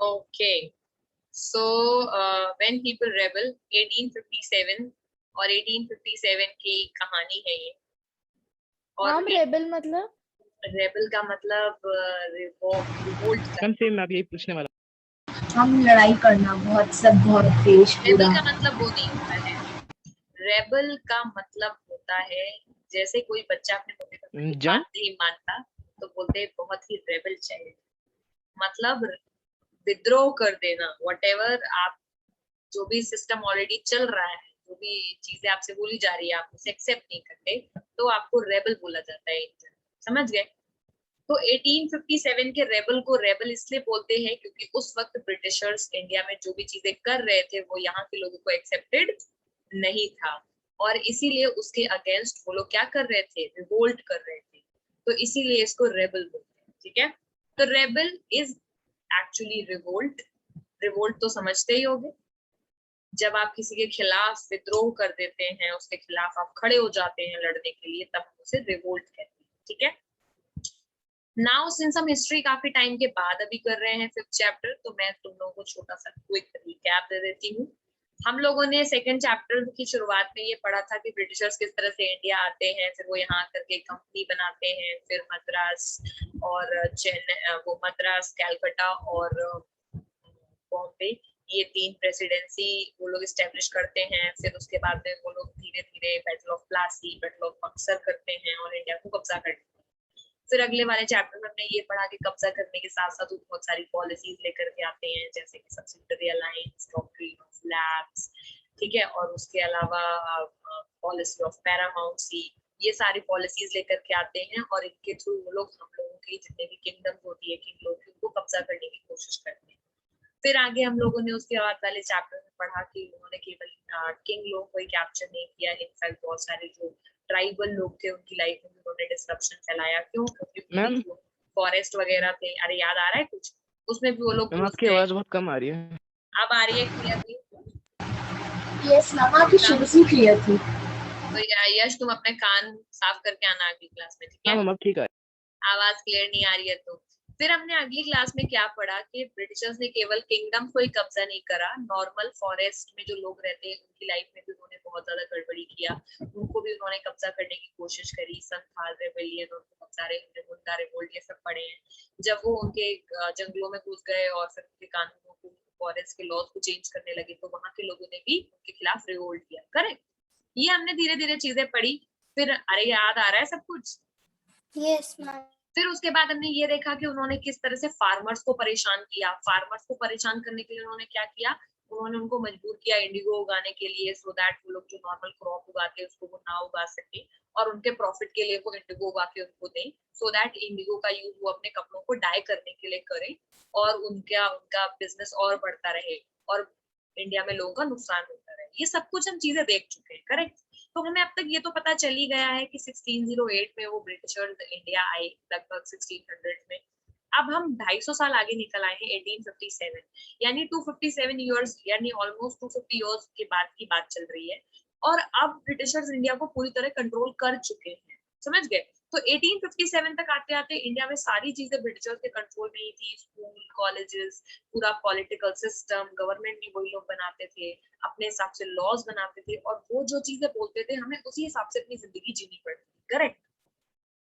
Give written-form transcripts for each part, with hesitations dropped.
Okay, so when people rebel 1857 और 1857 की कहानी है ये। और हम रेबल मतलब रेबल का मतलब रिवोल्ट मैम सेम मैं यही पूछने वाला। हम लड़ाई करना, बहुत देश पूरा। रेबल का मतलब वो नहीं होता है। रेबल का मतलब होता है जैसे कोई बच्चा अपने मम्मी पापा की बात नहीं मानता तो बोलते हैं बहुत ही रेबल चाइल्ड, मतलब विद्रोह कर देना। व्हाटएवर आप जो भी सिस्टम ऑलरेडी चल रहा है, जो भी चीजें आपसे बोली जा रही है आप उसे एक्सेप्ट नहीं करते तो आपको रेबल बोला जाता है। समझ गए? तो 1857 के रेबल को रेबल इसलिए बोलते हैं क्योंकि उस वक्त ब्रिटिशर्स इंडिया में जो भी चीजें कर रहे थे वो यहाँ के लोगों को एक्सेप्टेड नहीं था, और इसीलिए उसके अगेंस्ट वो लोग क्या कर रहे थे, रिवोल्ट कर रहे थे, तो इसीलिए इसको रेबल बोलते हैं। ठीक है, तो rebel is actually revolt. Revolt तो समझते ही होंगे, जब आप किसी के खिलाफ विद्रोह कर देते हैं, उसके खिलाफ आप खड़े हो जाते हैं लड़ने के लिए, तब उसे रिवोल्ट कहते हैं। ठीक है, नाउ सिंस हम हिस्ट्री काफी टाइम के बाद अभी कर रहे हैं 5th चैप्टर, तो मैं तुम लोगों को छोटा सा क्विक रिकैप दे देती हूँ। हम लोगों ने 2nd चैप्टर की शुरुआत में ये पढ़ा था कि ब्रिटिशर्स किस तरह से इंडिया आते हैं, फिर वो यहाँ आकर के कंपनी बनाते हैं, फिर मद्रास और वो मद्रास, कैलकाटा और बॉम्बे, ये 3 प्रेसिडेंसी वो लोग स्टैब्लिश करते हैं। फिर उसके बाद में वो लोग धीरे धीरे battle of Plassey, battle of Buxar करते हैं और इंडिया को कब्जा करते हैं। फिर अगले वाले चैप्टर में हमने ये पढ़ा कि कब्जा करने के साथ साथ वो बहुत सारी पॉलिसीज लेकर के आते हैं, जैसे कि subsidiary alliance, doctrine of labs, ठीक है, और उसके अलावा पॉलिसी ऑफ पैरामाउंसी, ये सारी पॉलिसीज लेकर के आते हैं और इनके थ्रू वो लोग हम लोगों की जितने भी किंगडम होती है, किंग लोग, उनको कब्जा करने की कोशिश करते हैं। फिर आगे हम लोगों ने उसके बाद वाले चैप्टर में पढ़ा कि उन्होंने केवल किंग लोग को ही कैप्चर नहीं किया, इनफैक्ट बहुत सारे जो ट्राइबल लोग थे उनकी लाइफ में उन्होंने डिस्ट्रप्शन फैलाया। क्यों? क्योंकि फॉरेस्ट वगैरह थे। अरे याद आ रहा है कुछ? उसमें भी वो लोग। आपकी आवाज बहुत कम आ रही है। अब आ रही है क्लियरली? यस मैम, आपकी शुरू से क्लियर थी। तो यश तुम अपने कान साफ करके आना अगली क्लास में, ठीक है? अब ठीक है। आवाज क्लियर नहीं आ रही है तो। फिर हमने अगली क्लास में क्या पढ़ा कि ब्रिटिशर्स ने केवल किंगडम को ही कब्जा नहीं करा, नॉर्मल फॉरेस्ट में जो लोग रहते हैं उनकी लाइफ में भी उन्होंने बहुत ज्यादा गड़बड़ी किया, उनको भी उन्होंने कब्जा करने की कोशिश करी। संथाल रेबेलियन और बहुत सारे मुंडा रिवोल्ट ये सब पढ़े हैं। जब वो उनके जंगलों में घुस गए और फिर उनके कानूनों को, फॉरेस्ट के लॉज को चेंज करने लगे, तो वहां के लोगों ने भी उनके खिलाफ रिवोल्ट किया। करेक्ट? ये हमने धीरे धीरे चीजें पढ़ी। फिर अरे याद आ रहा है सब कुछ? Yes ma'am. फिर उसके बाद हमने ये देखा कि उन्होंने किस तरह से फार्मर्स को परेशान किया। फार्मर्स को परेशान करने के लिए उन्होंने क्या किया, उन्होंने उनको मजबूर किया इंडिगो उगाने के लिए, सो दैट वो लोग जो नॉर्मल क्रॉप उगाते हैं उसको वो ना उगा सके और उनके प्रॉफिट के लिए वो इंडिगो उगा के उनको दें, सो दैट इंडिगो का यूज वो अपने कपड़ों को डाई करने के लिए करें और उनका बिजनेस और बढ़ता रहे और इंडिया में लोगों का नुकसान होता रहे। ये सब कुछ हम चीजें देख चुके हैं। करेक्ट? तो हमें अब तक ये तो पता चल ही गया है कि 1608 में वो ब्रिटिशर्स इंडिया आए, लगभग 1600 में। अब हम 250 साल आगे निकल आए हैं 1857, यानी 257 इयर्स, यानी ऑलमोस्ट 250 इयर्स के बाद की बात चल रही है। और अब ब्रिटिशर्स इंडिया को पूरी तरह कंट्रोल कर चुके हैं। समझ गए? तो 1857 तक आते आते इंडिया में सारी चीजें ब्रिटिशर्स के कंट्रोल में ही थी। स्कूल, कॉलेजेस, पूरा पॉलिटिकल सिस्टम, गवर्नमेंट भी वही लोग बनाते थे, अपने हिसाब से लॉज बनाते थे और वो जो चीजें बोलते थे हमें उसी हिसाब से अपनी जिंदगी जीनी पड़ती थी। करेक्ट?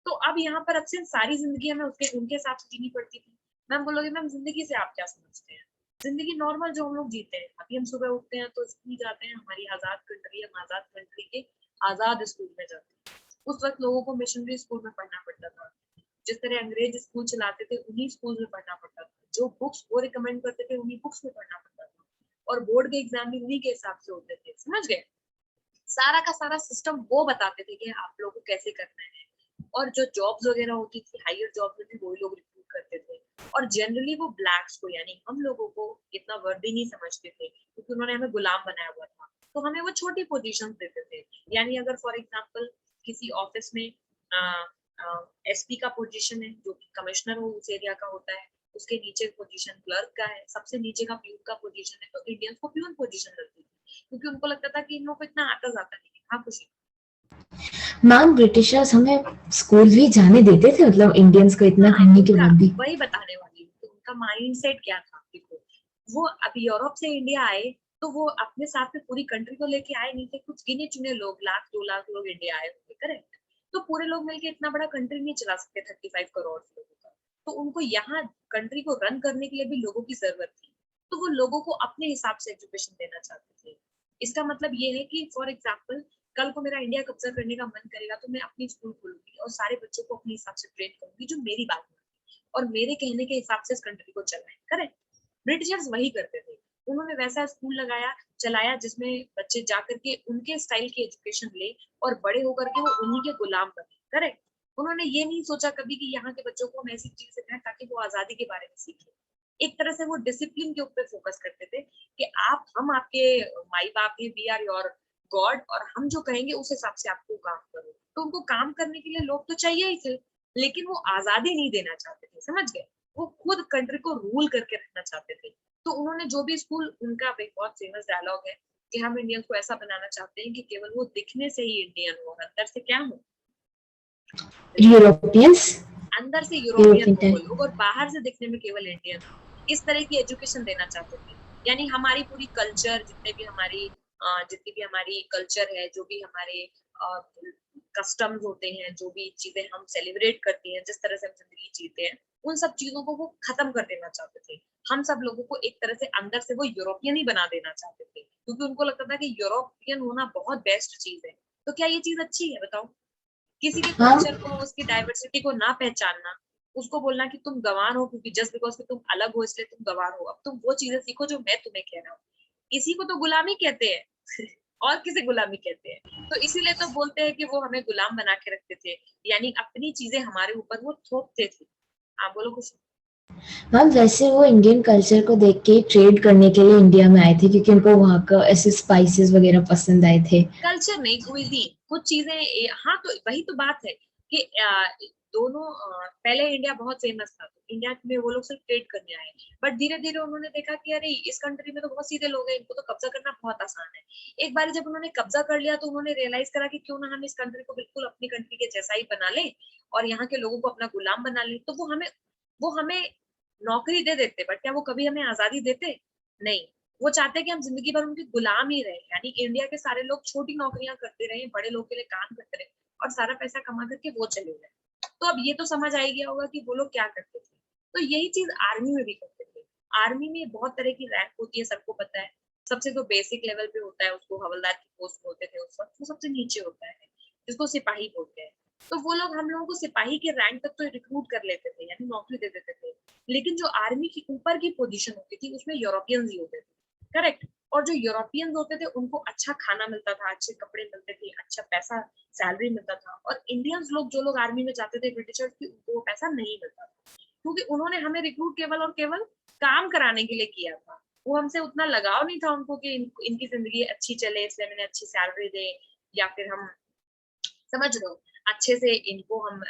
तो अब यहाँ पर अब से सारी जिंदगी हमें उनके हिसाब से जीनी पड़ती थी। मैम बोलोगे मैम जिंदगी से आप क्या समझते हैं? जिंदगी नॉर्मल जो हम लोग जीते हैं, अभी हम सुबह उठते हैं तो स्कूल जाते हैं, हमारी आजाद कंट्री है, हम आजाद कंट्री के आजाद स्कूल में जाते हैं। उस वक्त लोगों को मिशनरी स्कूल में पढ़ना पड़ता था, जिस तरह अंग्रेज स्कूल चलाते थे उन्हीं स्कूल में पढ़ना पड़ता था, जो बुक्स वो रिकमेंड करते थे उन्हीं बुक्स में पढ़ना पड़ता था और बोर्ड के एग्जाम भी उन्हीं के हिसाब से होते थे। समझ गए? सारा का सारा सिस्टम वो बताते थे कि आप लोगों को कैसे करना है। और जो जॉब्स वगैरह होती थी, हायर जॉब्स में भी वही लोग रिक्रूट करते थे और जनरली वो ब्लैक्स को, यानी हम लोगों को इतना वर्दी नहीं समझते थे क्योंकि उन्होंने हमें गुलाम बनाया हुआ था, तो हमें वो छोटी पोजीशन देते थे। यानी अगर फॉर एग्जाम्पल किसी ऑफिस में एसपी का पोजीशन है, जो कि कमिश्नर हो उस एरिया का होता है, उसके नीचे पोजीशन क्लर्क का है, सबसे नीचे का प्यून का पोजीशन है, तो इंडियंस को प्यून पोजीशन लगती थी क्योंकि उनको लगता था कि इन लोगों को इतना आता जाता नहीं है। हाँ खुशी? मैम ब्रिटिशर्स हमें स्कूल भी जाने देते थे, मतलब इंडियंस को इतना करने के बाद भी? वही बताने वाली हूँ, तो उनका माइंडसेट क्या था। देखो वो अब यूरोप से इंडिया आए तो वो अपने साथ में पूरी कंट्री को लेके आए नहीं थे, कुछ गिने चुने लोग, 1 लाख 2 लाख लोग इंडिया आए होंगे, करेक्ट। तो पूरे लोग मिलके इतना बड़ा कंट्री नहीं चला सकते 35 करोड़ लोगों का। तो उनको यहाँ कंट्री को रन करने के लिए भी लोगों की जरूरत थी, तो वो लोगों को अपने हिसाब से एजुकेशन देना चाहते थे। इसका मतलब ये है कि फॉर एग्जाम्पल कल को मेरा इंडिया कब्जा करने का मन करेगा तो मैं अपनी स्कूल खोलूंगी और सारे बच्चों को अपने हिसाब से ट्रेन करूंगी जो मेरी बात माने और मेरे कहने के हिसाब से इस कंट्री को चलाए, करेक्ट। ब्रिटिशर्स वही करते थे, उन्होंने वैसा स्कूल लगाया चलाया जिसमें बच्चे जाकर के उनके स्टाइल की एजुकेशन ले और बड़े होकर के वो उन्हीं के गुलाम बने, करेक्ट। उन्होंने ये नहीं सोचा कभी कि यहाँ के बच्चों को हम ऐसी चीज सिखाएं ताकि वो आजादी के बारे में सीखें। एक तरह से वो डिसिप्लिन के ऊपर फोकस करते थे कि हम आपके माई बाप हैं, वी आर योर गॉड, और हम जो कहेंगे उस हिसाब से आपको काम करो। तो उनको काम करने के लिए लोग तो चाहिए ही थे, लेकिन वो आजादी नहीं देना चाहते थे, समझ गए। वो खुद कंट्री को रूल करके रखना चाहते थे। तो उन्होंने जो भी स्कूल, उनका एक बहुत फेमस डायलॉग है कि हम इंडियंस को ऐसा बनाना चाहते हैं कि केवल वो दिखने से ही इंडियन हो, अंदर से क्या हो, यूरोपियंस, अंदर से यूरोपियन हो यूरोपियन वो लोग और बाहर से दिखने में केवल इंडियन हो। इस तरह की एजुकेशन देना चाहते थे। यानी हमारी पूरी कल्चर, जितनी भी हमारी कल्चर है, जो भी हमारे कस्टम्स होते हैं, जो भी चीजें हम सेलिब्रेट करते हैं, जिस तरह से हम जिंदगी जीते हैं, उन सब चीजों को वो खत्म कर देना चाहते थे। हम सब लोगों को एक तरह से अंदर से वो यूरोपियन ही बना देना चाहते थे, क्योंकि उनको लगता था कि यूरोपियन होना बहुत बेस्ट चीज है। तो क्या ये चीज अच्छी है बताओ? किसी के हाँ कल्चर को, उसकी डाइवर्सिटी को ना पहचानना, उसको बोलना कि तुम गंवार हो क्योंकि जस्ट बिकॉज कि तुम अलग हो इसलिए तुम गंवार हो, अब तुम वो चीजें सीखो जो मैं तुम्हें कह रहा हूँ। इसी को तो गुलामी कहते हैं और किसे गुलामी कहते हैं? तो इसीलिए तो बोलते हैं कि वो हमें गुलाम बना के रखते थे, यानी अपनी चीजें हमारे ऊपर वो थोपते थे। आप बोलो कुछ। मैम, वैसे वो इंडियन कल्चर को देख के ट्रेड करने के लिए इंडिया में आए थे क्योंकि उनको वहाँ का ऐसे स्पाइसेस वगैरह पसंद आए थे। कल्चर नहीं, क्विजीन, कुछ चीजें। हाँ, तो वही तो बात है कि दोनों पहले इंडिया बहुत फेमस था, तो इंडिया में वो लोग सिर्फ ट्रेड करने आए, बट धीरे धीरे उन्होंने देखा कि अरे इस कंट्री में तो बहुत सीधे लोग हैं, इनको तो कब्जा करना बहुत आसान है। एक बार जब उन्होंने कब्जा कर लिया तो उन्होंने रियलाइज करा कि क्यों ना हम इस कंट्री को बिल्कुल अपनी कंट्री के जैसा ही बना ले और यहाँ के लोगों को अपना गुलाम बना ले। तो वो हमें नौकरी दे देते, बट क्या वो कभी हमें आजादी देते? नहीं। वो चाहते हैं कि हम जिंदगी भर उनके गुलाम ही रहे, यानी इंडिया के सारे लोग छोटी नौकरियां करते रहे, बड़े लोग के लिए काम करते रहे और सारा पैसा कमा करके वो चले गए। तो अब ये तो समझ आ ही गया होगा कि वो लोग क्या करते थे। तो यही चीज आर्मी में भी करते थे। आर्मी में बहुत तरह की रैंक होती है, सबको पता है। सबसे जो बेसिक लेवल पे होता है उसको हवलदार की पोस्ट बोलते थे उस वक्त, वो सबसे नीचे होता है जिसको सिपाही बोलते हैं। तो वो लोग हम लोगों को सिपाही के रैंक तक तो रिक्रूट कर लेते थे, यानी नौकरी दे देते थे। लेकिन जो आर्मी की ऊपर की पोजीशन होती थी उसमें यूरोपियंस ही होते थे, करेक्ट। और जो यूरोपियंस होते थे उनको अच्छा खाना मिलता था, अच्छे कपड़े मिलते थे, अच्छा पैसा सैलरी मिलता था। और इंडियंस लोग, जो लोग आर्मी में जाते थे ब्रिटिशर्स की, उनको वो पैसा नहीं मिलता था, क्योंकि उन्होंने हमें रिक्रूट केवल और केवल काम कराने के लिए किया था। वो हमसे उतना लगाव नहीं था उनको कि इनकी जिंदगी अच्छी चले इसलिए मैंने अच्छी सैलरी दे, या फिर हम, समझ लो, अच्छे से इनको हम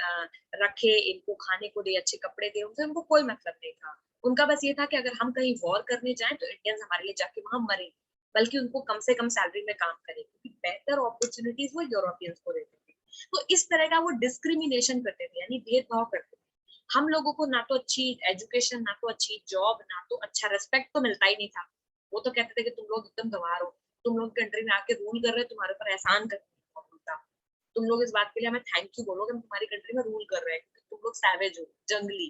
रखे, इनको खाने को दे, अच्छे कपड़े दे, उनसे उनको कोई मतलब नहीं था। उनका बस ये था कि अगर हम कहीं वॉर करने जाएं तो इंडियंस हमारे लिए जाके वहां मरे, बल्कि उनको कम से कम सैलरी में काम करे, क्योंकि बेहतर अपॉर्चुनिटीज वो यूरोपियंस को देते थे। तो इस तरह का वो डिस्क्रिमिनेशन करते थे, यानी भेदभाव करते थे। हम लोगों को ना तो अच्छी एजुकेशन, ना तो अच्छी जॉब, ना तो अच्छा रेस्पेक्ट तो मिलता ही नहीं था। वो तो कहते थे कि तुम लोग एकदम गंवार हो, तुम लोग कंट्री में आके रूल कर रहे हो, तुम्हारे ऊपर एहसान कर रहे हैं, तुम लोग इस बात के लिए हमें थैंक यू बोलो कि हम तुम्हारी कंट्री में रूल कर रहे हैं, तुम लोग सैवेज हो, जंगली,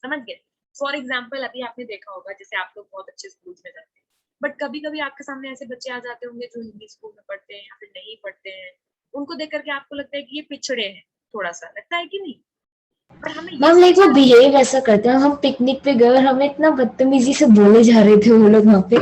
समझ गए। फॉर एग्जाम्पल अभी आपने देखा होगा, जैसे आप लोग बहुत अच्छे स्कूल में जाते हैं, बट कभी कभी आपके सामने ऐसे बच्चे आ जाते होंगे जो हिंदी स्कूल में पढ़ते हैं या फिर नहीं पढ़ते हैं। उनको देख करके आपको लगता है कि ये पिछड़े हैं, थोड़ा सा लगता है कि नहीं? पर हमें ये मैम, लाइक वो सोचना, बिहेव ऐसा करते हैं। हम पिकनिक पे गए और हमें इतना बदतमीजी से बोले जा रहे थे वो लोग वहाँ पे।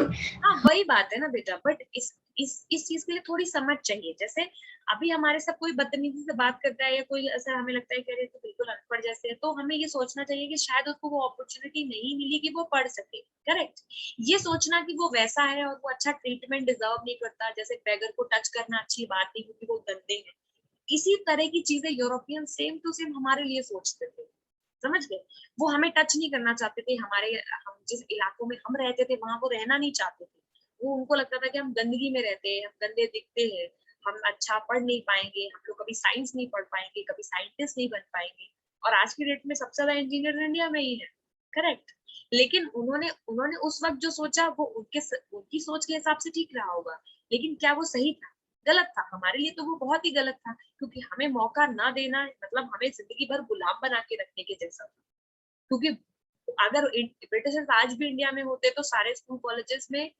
हाँ वही बात है ना बेटा, बट इस चीज के लिए थोड़ी समझ चाहिए। जैसे अभी हमारे साथ कोई बदतमीजी से बात करता है या कोई ऐसा हमें लगता है कि अरे तो बिल्कुल अनपढ़ जैसे है, तो हमें ये सोचना चाहिए कि शायद उसको वो अपॉर्चुनिटी नहीं मिली कि वो पढ़ सके, करेक्ट। ये सोचना कि वो वैसा है और वो अच्छा ट्रीटमेंट डिजर्व नहीं करता, जैसे बेगर को टच करना अच्छी बात नहीं क्योंकि वो गंदे हैं, इसी तरह की चीजें यूरोपियन सेम टू सेम हमारे लिए सोचते थे, समझ गए। वो हमें टच नहीं करना चाहते थे, हम जिस इलाकों में हम रहते थे वहां वो रहना नहीं चाहते थे। वो उनको लगता था कि हम गंदगी में रहते हैं, हम गंदे दिखते हैं, हम अच्छा पढ़ नहीं पाएंगे, हम लोग कभी साइंस नहीं पढ़ पाएंगे, कभी साइंटिस्ट नहीं बन पाएंगे। और आज की डेट में सबसे ज्यादा इंजीनियर इंडिया में ही है, करेक्ट। लेकिन उन्होंने उन्होंने उस वक्त जो सोचा वो उनकी सोच के हिसाब से ठीक रहा होगा, लेकिन क्या वो सही था? गलत था। हमारे लिए तो वो बहुत ही गलत था, क्योंकि हमें मौका ना देना मतलब हमें जिंदगी भर गुलाम बना के रखने के जैसा था। क्योंकि अगर ब्रिटिशर्स आज भी इंडिया में होते तो सारे स्कूल कॉलेजेस में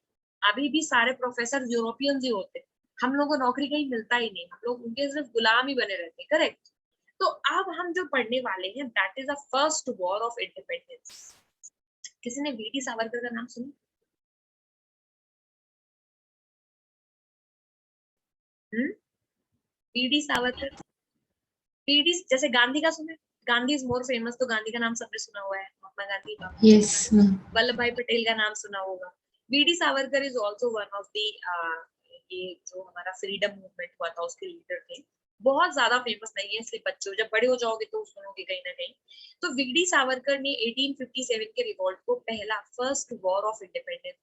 अभी भी सारे प्रोफेसर यूरोपियन ही होते। हम लोग को नौकरी कहीं मिलता ही नहीं, हम लोग उनके सिर्फ गुलाम ही बने रहते। करेक्ट। तो अब हम जो पढ़ने वाले हैं that is the first war of independence. किसी ने वीडी सावरकर का नाम सुना? वीडी सावरकर। वीडी जैसे गांधी का सुना है? गांधी इज मोर फेमस, तो गांधी का नाम सबने सुना हुआ है, महात्मा गांधी का। Yes ma'am. वल्लभ भाई पटेल का नाम सुना होगा। VD Savarkar is also one of the, ये जो हमारा फ्रीडम मूवमेंट हुआ था उसके लीडर थे। बहुत ज्यादा फेमस नहीं है, इसलिए बच्चों जब बड़े हो जाओगे तो सुनोगे कहीं ना कहीं। तो वीडी सावरकर ने 1857 के रिवॉल्ट को पहला first war of independence.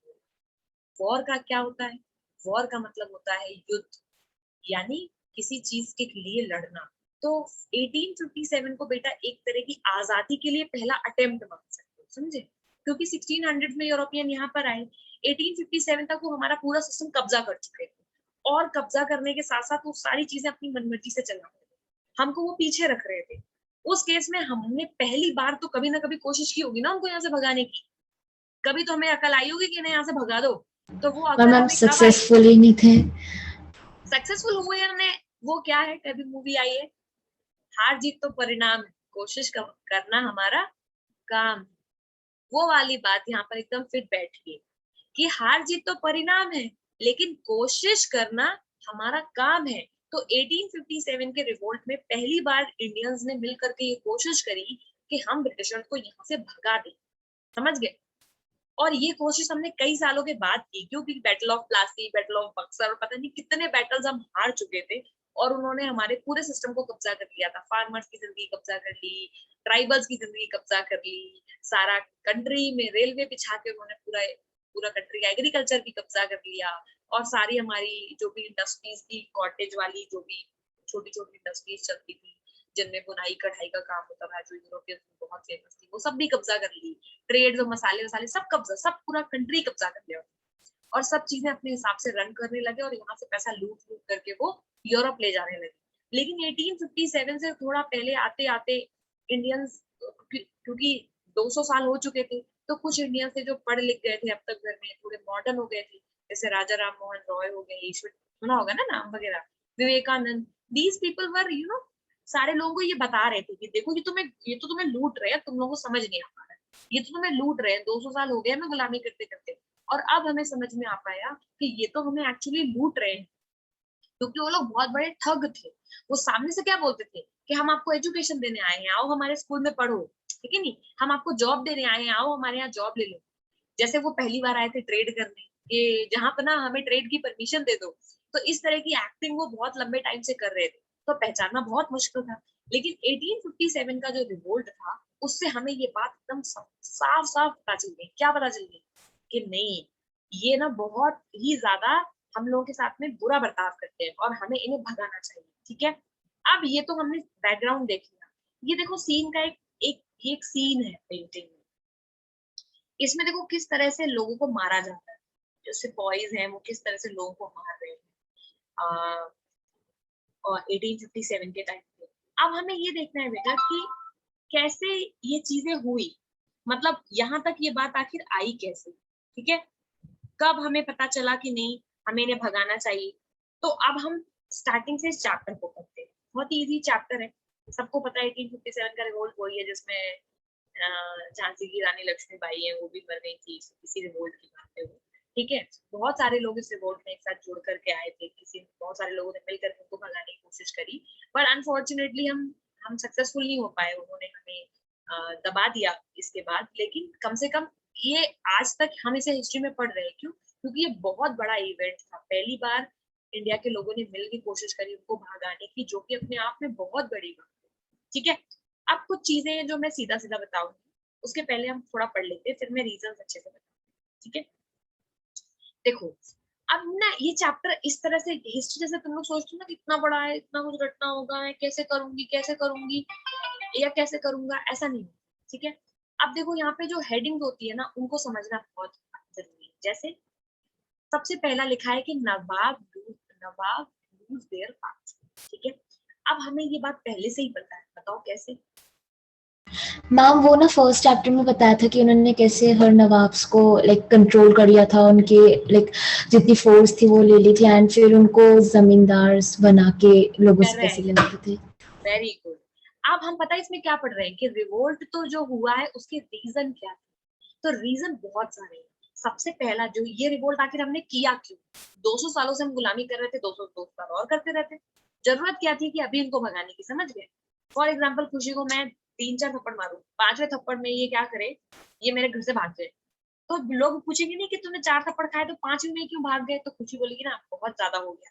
War का क्या होता है? वॉर का मतलब होता है युद्ध, यानी किसी चीज के लिए लड़ना। तो 1857 को बेटा एक तरह की आजादी के लिए पहला अटेम्प्ट मान सकते हो, समझे? क्योंकि 1600 में यूरोपियन यहाँ पर आए, 1857 तक वो हमारा पूरा सिस्टम कब्जा कर चुके थे, और कब्जा करने के साथ साथ वो सारी चीजें अपनी मनमर्जी से चला रहे थे, हमको वो पीछे रख रहे थे। उस केस में हमने पहली बार तो कभी ना कभी कोशिश की होगी ना उनको यहाँ से भगाने की। कभी तो हमें अकल आई होगी कि नहीं यहाँ से भगा दो। तो वो अकल मैम हमें कब आई? सक्सेसफुल ही नहीं थे। सक्सेसफुल हुए हमने। वो क्या है, कभी मूवी आई है, हार जीत तो परिणाम है, कोशिश करना हमारा काम। वो वाली बात यहाँ पर एकदम फिट बैठी है कि हार जीत तो परिणाम है, लेकिन कोशिश करना हमारा काम है। तो 1857 के रिवोल्ट में पहली बार इंडियंस ने मिलकर के ये कोशिश करी कि हम ब्रिटिशर्स को यहाँ से भगा दें, समझ गए? और ये कोशिश हमने कई सालों के बाद की, क्योंकि battle of Plassey, battle of Buxar, पता नहीं कितने बैटल्स हम हार चुके थे, और उन्होंने हमारे पूरे सिस्टम को कब्जा कर लिया था। फार्मर्स की जिंदगी कब्जा कर ली, ट्राइबल्स की जिंदगी कब्जा कर ली, सारा कंट्री में रेलवे बिछा के उन्होंने पूरा पूरा कंट्री एग्रीकल्चर की कब्जा कर लिया, और सारी हमारी जो भी इंडस्ट्रीज थी, कॉटेज वाली जो भी छोटी छोटी इंडस्ट्रीज चलती थी जिनमें बुनाई कढ़ाई का काम होता था, जो यूरोपियन बहुत फेमस थी, वो सब भी कब्जा कर ली। ट्रेड जो मसाले वसाले सब कब्जा, सब पूरा कंट्री कब्जा कर लिया, और सब चीजें अपने हिसाब से रन करने लगे, और यहाँ से पैसा लूट लूट करके वो यूरोप ले जाने लगे। लेकिन 1857 से थोड़ा पहले आते आते इंडियंस, क्योंकि 200 साल हो चुके थे, तो कुछ इंडियंस थे जो पढ़ लिख गए थे अब तक घर में, थोड़े मॉडर्न हो गए थे, जैसे राजा राम मोहन रॉय हो गए, ईश्वर सुना होगा ना नाम वगैरह, विवेकानंद। दीज पीपल वर सारे लोगों को ये बता रहे थे कि देखो ये तो तुम्हें लूट रहे हैं, तुम लोगों को समझ नहीं आ पा रहा है, ये तो तुम्हें लूट रहे हैं, 200 साल हो गए हमें गुलामी करते करते, और अब हमें समझ में आ पाया कि ये तो हमें एक्चुअली लूट रहे हैं, क्योंकि वो लोग बहुत बड़े ठग थे। वो सामने से क्या बोलते थे कि हम आपको एजुकेशन देने आए हैं, आओ हमारे स्कूल में पढ़ो, ठीक है नहीं, हम आपको जॉब देने आए हैं, आओ हमारे यहाँ जॉब ले लो। जैसे वो पहली बार आए थे ट्रेड करने, कि जहां पर ना हमें ट्रेड की परमिशन दे दो, तो इस तरह की एक्टिंग वो बहुत लंबे टाइम से कर रहे थे, तो पहचानना बहुत मुश्किल था। लेकिन 1857 का जो रिवोल्ट था, उससे हमें ये बात एकदम साफ साफ पता चल गई। क्या पता चल गई? कि नहीं, ये ना बहुत ही ज्यादा हम लोगों के साथ में बुरा बर्ताव करते हैं, और हमें इन्हें भगाना चाहिए, ठीक है? अब ये तो हमने बैकग्राउंड देख लिया। ये देखो सीन का एक सीन है पेंटिंग में। इसमें देखो किस तरह से लोगों को मारा जाता है, जो सिपाहीज हैं वो किस तरह से लोगों को मार रहे हैं और 1857 के टाइम पे। अब हमें ये देखना है बेटा कि कैसे ये चीजें हुई, मतलब यहाँ तक ये बात आखिर आई कैसे, ठीक है? कब हमें पता चला कि नहीं हमें इन्हें भगाना चाहिए। तो अब हम स्टार्टिंग से इस चैप्टर को पढ़ते हैं। बहुत इजी चैप्टर है, सबको पता है 1857 का रिवोल्ट वही है जिसमें झांसी की रानी लक्ष्मीबाई है, वो भी मर गई थी, किसी रिवोल्ट की बात है वो, ठीक है? बहुत सारे लोग इस रिवोल्ट में एक साथ जुड़ करके आए थे, बहुत सारे लोगों ने मिलकर उनको भगाने की कोशिश करी, पर अनफॉर्चुनेटली हम सक्सेसफुल नहीं हो पाए, उन्होंने हमें दबा दिया इसके बाद। लेकिन कम से कम ये आज तक हम इसे हिस्ट्री में पढ़ रहे हैं, क्यों? क्योंकि ये बहुत बड़ा इवेंट था, पहली बार इंडिया के लोगों ने मिलकर कोशिश करी उनको भगाने की, जो कि अपने आप में बहुत बड़ी बात है, ठीक है? अब कुछ चीजें जो मैं सीधा सीधा बताऊंगी, उसके पहले हम थोड़ा पढ़ लेते हैं, फिर मैं रीजन अच्छे से बताऊंगी, ठीक है? देखो, अब ना ये चैप्टर इस तरह से हिस्ट्री जैसे तुम लोग सोचते हो ना कि इतना बड़ा है, इतना कुछ रटना होगा, मैं कैसे करूंगी या कैसे करूंगा, ऐसा नहीं, ठीक है? अब देखो यहाँ पे जो हेडिंग होती है ना, उनको समझना बहुत जरूरी है। जैसे सबसे पहला लिखा है कि नवाब लूज देयर पाथ, ठीक है। अब हमें ये बात पहले से ही पता है, बताओ कैसे? मैम वो ना फर्स्ट चैप्टर में बताया था कि उन्होंने कैसे हर नवाब्स को लाइक कंट्रोल कर लिया था, उनके लाइक जितनी फोर्स थी वो ले ली थी एंड फिर उनको जमींदार बना के लोगों से पैसे करेक्ट, लेते थे। Very good. अब हम पता है इसमें क्या पढ़ रहे हैं कि रिवोल्ट तो जो हुआ है उसके रीजन क्या थे। तो रीजन बहुत सारे हैं। सबसे पहला जो ये रिवोल्ट आखिर हमने किया क्यों? 200 सालों से हम गुलामी कर रहे थे, 200 साल और करते रहते। जरूरत क्या थी कि अभी इनको भगाने की, समझ गए? फॉर एग्जाम्पल खुशी को मैं 3-4 थप्पड़ मारूं, 5वें थप्पड़ में ये क्या करे, ये मेरे घर से भाग जाए, तो लोग पूछेंगे नहीं कि तूने 4 थप्पड़ खाए तो 5वें में क्यों भाग गए? तो खुशी बोलेगी ना बहुत ज्यादा हो गया,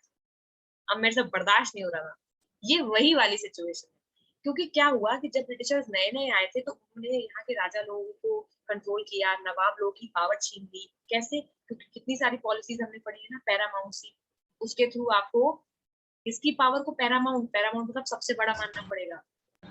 अब मेरे से बर्दाश्त नहीं हो रहा था। ये वही वाली सिचुएशन है। क्योंकि क्या हुआ कि जब ब्रिटिशर्स नए नए आए थे तो उन्होंने यहाँ के राजा लोगों को कंट्रोल किया, नवाब लोगों की पावर छीन ली। कैसे? क्योंकि कितनी सारी पॉलिसीज हमने पढ़ी है ना, पैरामाउंट सी, उसके थ्रू आपको इसकी पावर को पैरामाउंट पैरामाउंट मतलब सबसे बड़ा मानना पड़ेगा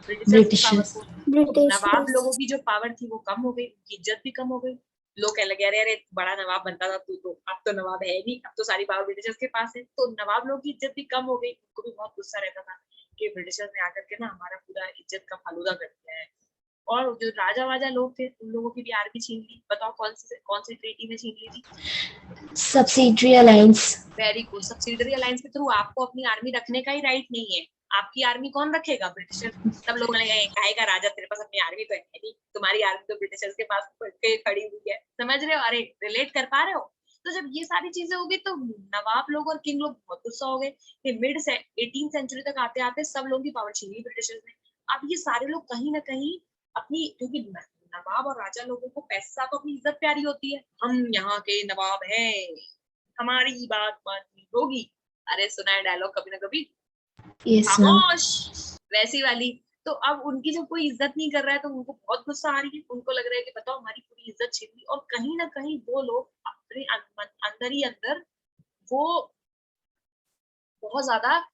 ब्रिटिशर्स की पावर ब्रिटिशर्स। को। तो नवाब ब्रिटिशर्स। लोगों की जो पावर थी वो कम हो गई, उनकी इज्जत भी कम हो गई। लोग कहने लगे अरे अरे बड़ा नवाब बनता था तू, तो अब तो नवाब है नहीं, अब तो सारी पावर ब्रिटिशर्स के पास है। तो नवाब लोगों की इज्जत भी कम हो गई, उनको भी बहुत गुस्सा रहता था कि ब्रिटिशर्स ने आकर के ना हमारा पूरा इज्जत का फालूदा कर दिया है। और जो राजा वाजा लोग थे उन लोगों की भी आर्मी छीन ली। बताओ कौन सी ट्रीटी में छीन ली थी? Subsidiary alliance. Very good. Subsidiary alliance के थ्रू आपको अपनी आर्मी रखने का ही राइट नहीं है। आपकी आर्मी कौन रखेगा? ब्रिटिशर। सब लोग बोलेंगे काहे का राजा, तेरे पास अपनी आर्मी तो है नहीं, तुम्हारी आर्मी तो ब्रिटिशर्स के पास खड़ी हुई है। समझ रहे हो? अरे रिलेट कर पा रहे हो? तो जब ये सारी चीजें होगी तो नवाब लोग और किंग लोग बहुत गुस्सा हो गए कि मिड से 18 सेंचुरी तक आते आते सब लोगों की पावर छीन ली ब्रिटिशर्स ने। अब ये सारे लोग कहीं ना कहीं अपनी, क्योंकि नवाब और राजा लोगों को पैसा तो अपनी इज्जत प्यारी होती है, हम यहाँ के नवाब हैं, हमारी बात माननी होगी। अरे सुना है डायलॉग कभी ना कभी, यस मैम। खामोश, वैसी वाली। तो अब उनकी जब कोई इज्जत नहीं कर रहा है तो उनको बहुत गुस्सा आ रही है। उनको लग रहा है कि बताओ हमारी पूरी इज्जत छीन ली। और कहीं ना कहीं वो लोग अपने अंदर ही अंदर वो बहुत ज्यादा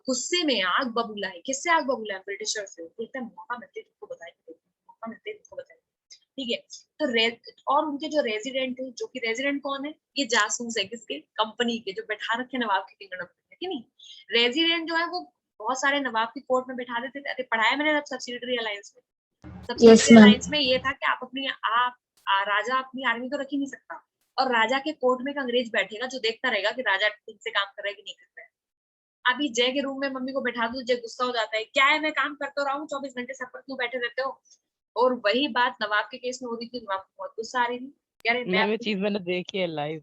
गुस्से में आग बबूला है। किससे आग बबूला है? ब्रिटिशर से। बोलते हैं मौका मिलते तुमको बताएंगे, मौका मिलते तुमको बताएंगे। ठीक है। तो और उनके जो रेजिडेंट थे, जो कि रेजिडेंट कौन है? ये जासूस है किसके? कंपनी के, जो बैठा रखे नवाब के किंगडम में, है कि नहीं? रेजिडेंट जो है वो बहुत सारे नवाब की कोर्ट में बैठा देते थे। अरे पढ़ाया मैंने सब्सिडरी अलायंस में। Yes subsidiary ma'am. अलायंस में ये था कि राजा अपनी आर्मी तो रख ही नहीं सकता, और राजा के कोर्ट में एक अंग्रेज बैठेगा जो देखता रहेगा कि राजा ठीक से काम कर रहा है कि नहीं कर रहा है। अभी जय के रूम में मम्मी को बैठा दो, जय गुस्सा हो जाता है, क्या है मैं काम करता रहा हूँ 24 घंटे, सब पर क्यों बैठे रहते हो? और वही बात नवाब के केस में हो रही थी। नवाब को बहुत गुस्सा आ रही थी, कह रहे मैं मैम ये चीज मैंने देखी है लाइव।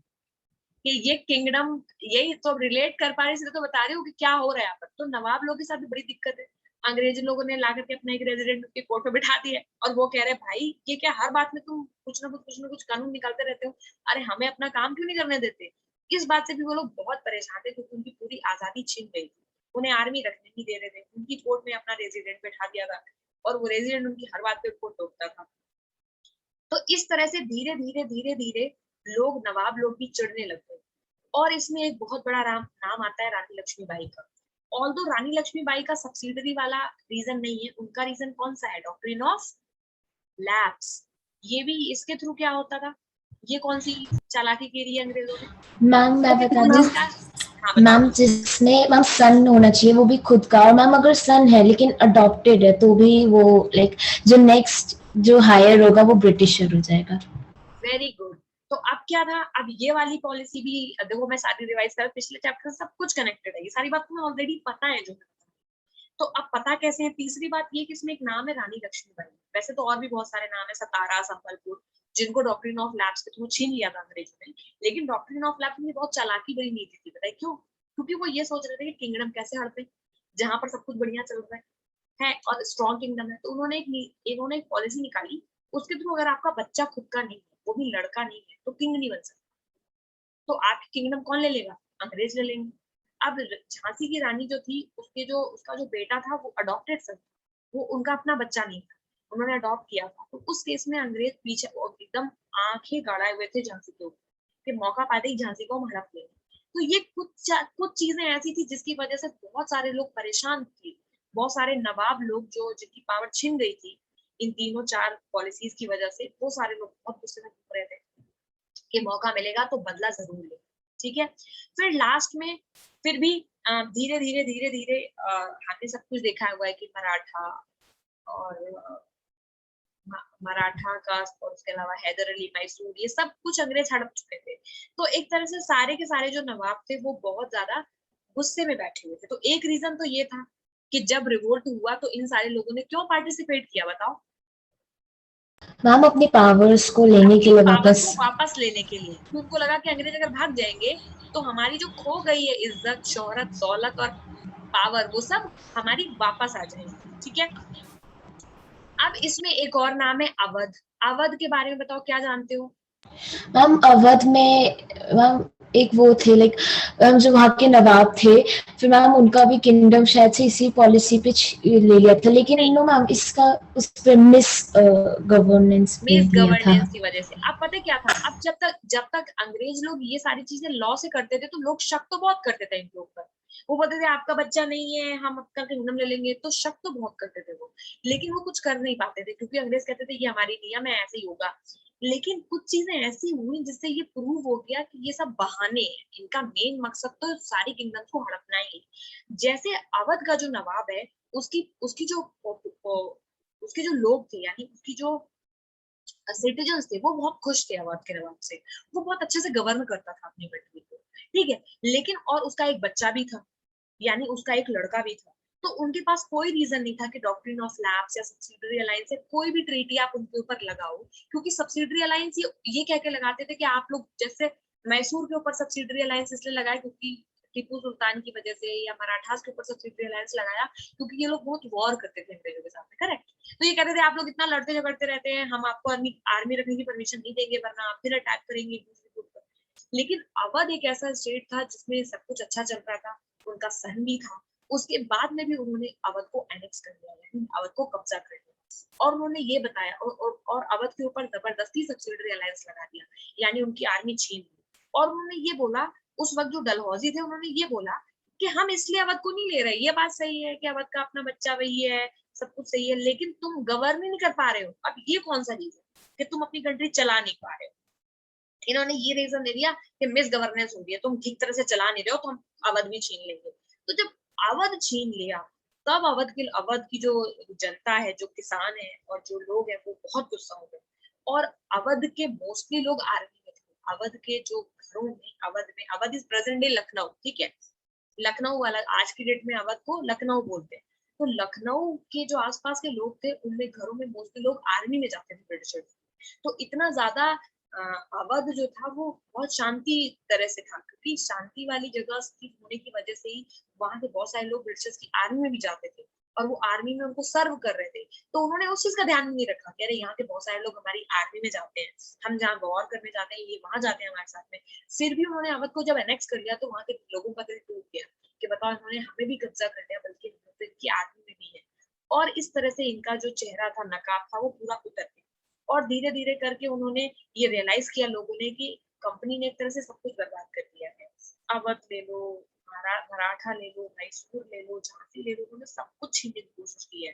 कि ये किंगडम, यही तो रिलेट कर पा रही, इसलिए तो बता रही हूँ कि क्या हो रहा है यहाँ पर। तो नवाब लोगों के साथ भी बड़ी दिक्कत है। अंग्रेजी लोगों ने ला करके अपना एक रेजिडेंट के कोर्ट में बिठा दिया है, और वो कह रहे भाई ये क्या हर बात में तुम कुछ ना कुछ कानून निकालते रहते हो, अरे हमें अपना काम क्यों नहीं करने देते? इस बात से भी वो लोग बहुत परेशान थे क्योंकि उनकी पूरी आजादी छीन गई थी। उन्हें आर्मी रखने नहीं दे रहे थे, उनकी कोर्ट में अपना रेजिडेंट बैठा दिया था, और वो रेजिडेंट उनकी हर बात पे उनको टोकता था। तो इस तरह से धीरे धीरे धीरे धीरे लोग, नवाब लोग भी चिढ़ने लग गए। और इसमें एक बहुत बड़ा नाम आता है रानी लक्ष्मीबाई का। ऑल्दो रानी लक्ष्मीबाई का सब्सिडरी वाला रीजन नहीं है, उनका रीजन कौन सा है? Doctrine of lapse. ये भी इसके थ्रू क्या होता था? ये कौन सी चालाकी की रही है अंग्रेजों ने? मैम मैं इसके बता थ्रू दूं, जिसका, हाँ बताओ। मैम जिसमें मैम सन होना चाहिए वो भी खुद का, और मैम अगर सन है लेकिन अडॉप्टेड है तो भी वो लाइक जो नेक्स्ट जो हायर होगा वो ब्रिटिशर हो जाएगा। Very good. तो अब क्या था? अब ये वाली पॉलिसी भी देखो, मैं सारी रिवाइज कर, पिछले चैप्टर से सब कुछ कनेक्टेड है, ये सारी बात तुम्हें ऑलरेडी पता है जो। तो अब पता कैसे है? तीसरी बात ये कि इसमें एक नाम है रानी लक्ष्मीबाई। वैसे तो और भी बहुत सारे नाम है, सतारा, संबलपुर, जिनको डॉक्ट्रिन ऑफ लैप्स के थ्रू छीन लिया था अंग्रेजों ने। लेकिन डॉक्ट्रिन ऑफ लैप्स में बहुत चालाकी बड़ी नीति थी, बताइए क्यों? क्योंकि वो ये सोच रहे थे कि किंगडम कैसे हड़पे जहां पर सब कुछ बढ़िया चल रहा है और स्ट्रॉन्ग किंगडम है। तो इन्होंने एक पॉलिसी निकाली, उसके थ्रू अगर आपका बच्चा खुद का नहीं है, वो भी लड़का नहीं है, तो किंग नहीं बन सकता। तो आपकी किंगडम कौन ले लेगा? अंग्रेज ले लेंगे। अब झांसी की रानी जो थी, उसका जो बेटा था वो अडॉप्टेड था, वो उनका अपना बच्चा नहीं था, उन्होंने अडॉप्ट किया था। तो उस केस में अंग्रेज पीछे एकदम आंखें गड़ाए हुए थे झांसी के ऊपर कि मौका पाते ही झांसी को हम हड़प लेंगे। तो ये कुछ चीजें ऐसी थी जिसकी वजह से बहुत सारे लोग परेशान थे। बहुत सारे नवाब लोग जो जिनकी पावर छिन गई थी, इन तीनों 4 पॉलिसीज की वजह से वो सारे लोग बहुत गुस्से में घूम रहे थे कि मौका मिलेगा तो बदला जरूर ले। ठीक है, फिर लास्ट में फिर भी धीरे धीरे धीरे धीरे हमने सब कुछ देखा हुआ है कि मराठा और मराठा का और उसके अलावा हैदर अली, मैसूर, ये सब कुछ अंग्रेज हड़प चुके थे। तो एक तरह से सारे के सारे जो नवाब थे वो बहुत ज्यादा गुस्से में बैठे हुए थे। तो एक रीजन तो ये था कि जब रिवोल्ट हुआ तो इन सारे लोगों ने क्यों पार्टिसिपेट किया, बताओ? मैम अपनी पावर्स को लेने के अपनी लिए पावर्स को वापस। वापस लेने के लिए। तो उनको लगा कि अंग्रेज अगर भाग जाएंगे तो हमारी जो खो गई है इज्जत, शोहरत, दौलत और पावर, वो सब हमारी वापस आ जाएगी। ठीक है, अब इसमें एक और नाम है अवध। अवध के बारे में बताओ, क्या जानते हो? मैम अवध में मैम एक वो थे लाइक जो वहाँ के नवाब थे, फिर मैम उनका भी किंगडम शायद से इसी पॉलिसी पे ले लिया था, लेकिन नहीं, इन मैम इसका उस पे मिस गवर्नेंस मिस भेज दिया था। गवर्नेंस की वजह से। अब पता है क्या था, अब जब तक अंग्रेज लोग ये सारी चीजें लॉ से करते थे तो लोग शक तो बहुत करते थे इनके ऊपर। वो बोलते थे आपका बच्चा नहीं है, हम आपका किंगडम ले लेंगे, तो शक तो बहुत करते थे वो। लेकिन वो कुछ कर नहीं पाते थे क्योंकि अंग्रेज कहते थे ये हमारी नियम है, ऐसे ही होगा। लेकिन कुछ चीजें ऐसी हुई जिससे ये प्रूव हो गया कि ये सब बहाने हैं, इनका मेन मकसद तो सारी किंगडम को हड़पना ही है। जैसे अवध का जो नवाब है, उसकी उसकी जो उसके जो लोग थे, यानी उसकी जो सिटीजन्स थे, वो बहुत खुश थे अवध के नवाब से। वो बहुत अच्छे से गवर्न करता था अपनी कंट्री को। ठीक है, लेकिन और उसका एक बच्चा भी था, यानी उसका एक लड़का भी था। तो उनके पास कोई रीजन नहीं था कि डॉक्ट्रिन ऑफ लैप्स या सब्सिडरी अलायंस या कोई भी ट्रीटी आप उनके ऊपर लगाओ, क्योंकि सब्सिडरी अलायंस ये कह के लगाते थे कि आप लोग, जैसे मैसूर के ऊपर सब्सिडरी अलायंस इसलिए लगाए क्योंकि टीपू सुल्तान की वजह से, या मराठास के ऊपर सब्सिडरी अलायंस लगाया क्योंकि ये लोग बहुत वॉर करते थे अंग्रेजों के साथ में। करेक्ट? तो ये कहते थे आप लोग इतना लड़ते झगड़ते रहते हैं, हम आपको आर्मी रखने की परमिशन नहीं देंगे, वरना आप फिर अटैक करेंगे एक दूसरे के ऊपर। लेकिन अवध एक ऐसा स्टेट था जिसमें सब कुछ अच्छा चल रहा था, उनका सन भी था। उसके बाद में भी उन्होंने अवध को एनेक्स कर लिया, यानी अवध को कब्जा कर लिया। और उन्होंने ये बताया और अवध के ऊपर जबरदस्ती सब्सिडरी अलायंस लगा दिया, यानी उनकी आर्मी छीन ली। और उन्होंने ये बोला, उस वक्त जो डलहौजी थे उन्होंने ये बोला कि हम इसलिए अवध को नहीं ले रहे, ये बात सही है कि अवध का अपना बच्चा वही है, सब कुछ सही है, लेकिन तुम गवर्न नहीं कर पा रहे हो। अब ये कौन सा रीजन कि तुम अपनी कंट्री चला नहीं पा रहे हो? इन्होंने ये रीजन दे दिया कि मिस गवर्नेंस हो रही है, तुम ठीक तरह से चला नहीं रहे हो, तो हम अवध भी छीन लेंगे। तो जब अवध छीन लिया, तब अवध की जो जनता है, जो किसान है और जो लोग हैं, वो बहुत गुस्सा हो गए। और अवध के मोस्टली लोग आर्मी में थे। अवध के जो घरों में, Awadh is present day Lucknow. ठीक है, लखनऊ वाला, आज की डेट में अवध को लखनऊ बोलते हैं। तो लखनऊ के जो आसपास के लोग थे, उनमें घरों में मोस्टली लोग आर्मी में जाते थे ब्रिटिशर्स। तो इतना ज्यादा अवध जो था वो बहुत शांति तरह से था, क्योंकि शांति वाली जगह स्थित होने की वजह से ही वहां के बहुत सारे लोग ब्रिटिशर्स की आर्मी में भी जाते थे और वो आर्मी में उनको सर्व कर रहे थे। तो उन्होंने उस चीज का ध्यान नहीं रखा कि अरे यहाँ के बहुत सारे लोग हमारी आर्मी में जाते हैं, हम जहाँ वॉर करने जाते हैं ये वहां जाते हैं हमारे साथ में। फिर भी उन्होंने अवध को जब एनेक्स कर लिया तो वहां के लोगों का दिल टूट गया कि बताओ, इन्होंने हमें भी कब्जा कर लिया, बल्कि इनकी आर्मी में भी है। और इस तरह से इनका जो चेहरा था, नकाब था, वो पूरा उतर गया। और धीरे धीरे करके उन्होंने ये रियलाइज किया लोगों ने कि कंपनी ने एक तरह से सब कुछ बर्बाद कर दिया है। अवध ले लो, मराठा ले लो, मैसूर ले लो, झांसी ले लो, उन्होंने सब कुछ छीनने की कोशिश की है।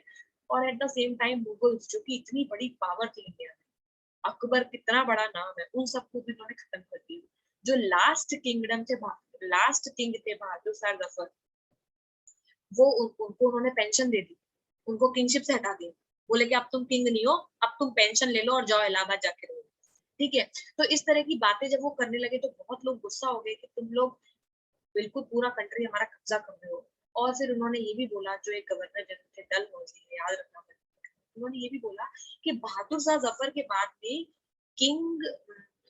और at the same time Mughals, जो कि इतनी बड़ी पावर थी इंडिया में, अकबर कितना बड़ा नाम है, उन सबको भी उन्होंने खत्म कर दिया। जो लास्ट किंगडम थे, लास्ट किंग थे बहादुर शाह जफर, वो उनको उन्होंने पेंशन दे दी, उनको किंगशिप से हटा दिया। बोले कि अब तुम किंग नहीं हो, अब तुम पेंशन ले लो और जाओ इलाहाबाद जाके रहो। ठीक है, तो इस तरह की बातें जब वो करने लगे तो बहुत लोग गुस्सा हो गए कि तुम लोग बिल्कुल पूरा कंट्री हमारा कब्जा कर रहे हो। और फिर उन्होंने ये भी बोला, जो एक गवर्नर जनरल थे डलहौजी, याद रखना, उन्होंने ये भी बोला कि बहादुर शाह जफर के बाद में किंग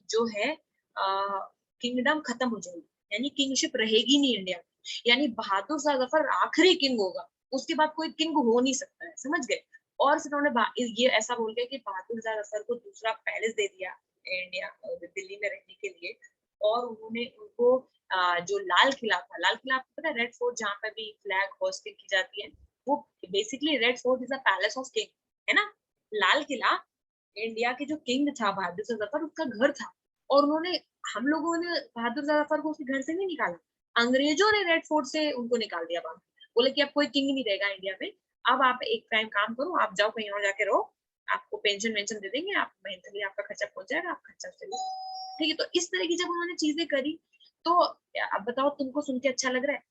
जो है किंगडम खत्म हो जाएगी, यानी किंगशिप रहेगी नहीं इंडिया में, यानी बहादुर शाह जफर आखिरी किंग होगा, उसके बाद कोई किंग हो नहीं सकता है। समझ गए? और फिर उन्होंने ये ऐसा बोल के कि बहादुर शाह जफर को दूसरा पैलेस दे दिया इंडिया, दिल्ली में रहने के लिए। और उन्होंने उनको जो लाल किला था, लाल किला आपको पता है, रेड फोर्ट, जहाँ पे भी फ्लैग होस्टिंग की जाती है, वो basically red fort is a palace of king, है ना। लाल किला इंडिया के जो किंग था बहादुर शाह जफर, उसका घर था। और उन्होंने, हम लोगों ने बहादुर शाह जफर को उसके घर से नहीं निकाला, अंग्रेजों ने रेड फोर्ट से उनको निकाल दिया बाहर। बोले कि अब कोई किंग नहीं रहेगा इंडिया में, अब आप एक टाइम काम करो, आप जाओ कहीं और जाके रहो, आपको पेंशन वेंशन दे देंगे, आप मंथली आपका खर्चा पहुंच जाएगा, आप खर्चा चलो। ठीक है, तो इस तरह की जब उन्होंने चीजें करी तो अब बताओ तुमको सुन के अच्छा लग रहा है?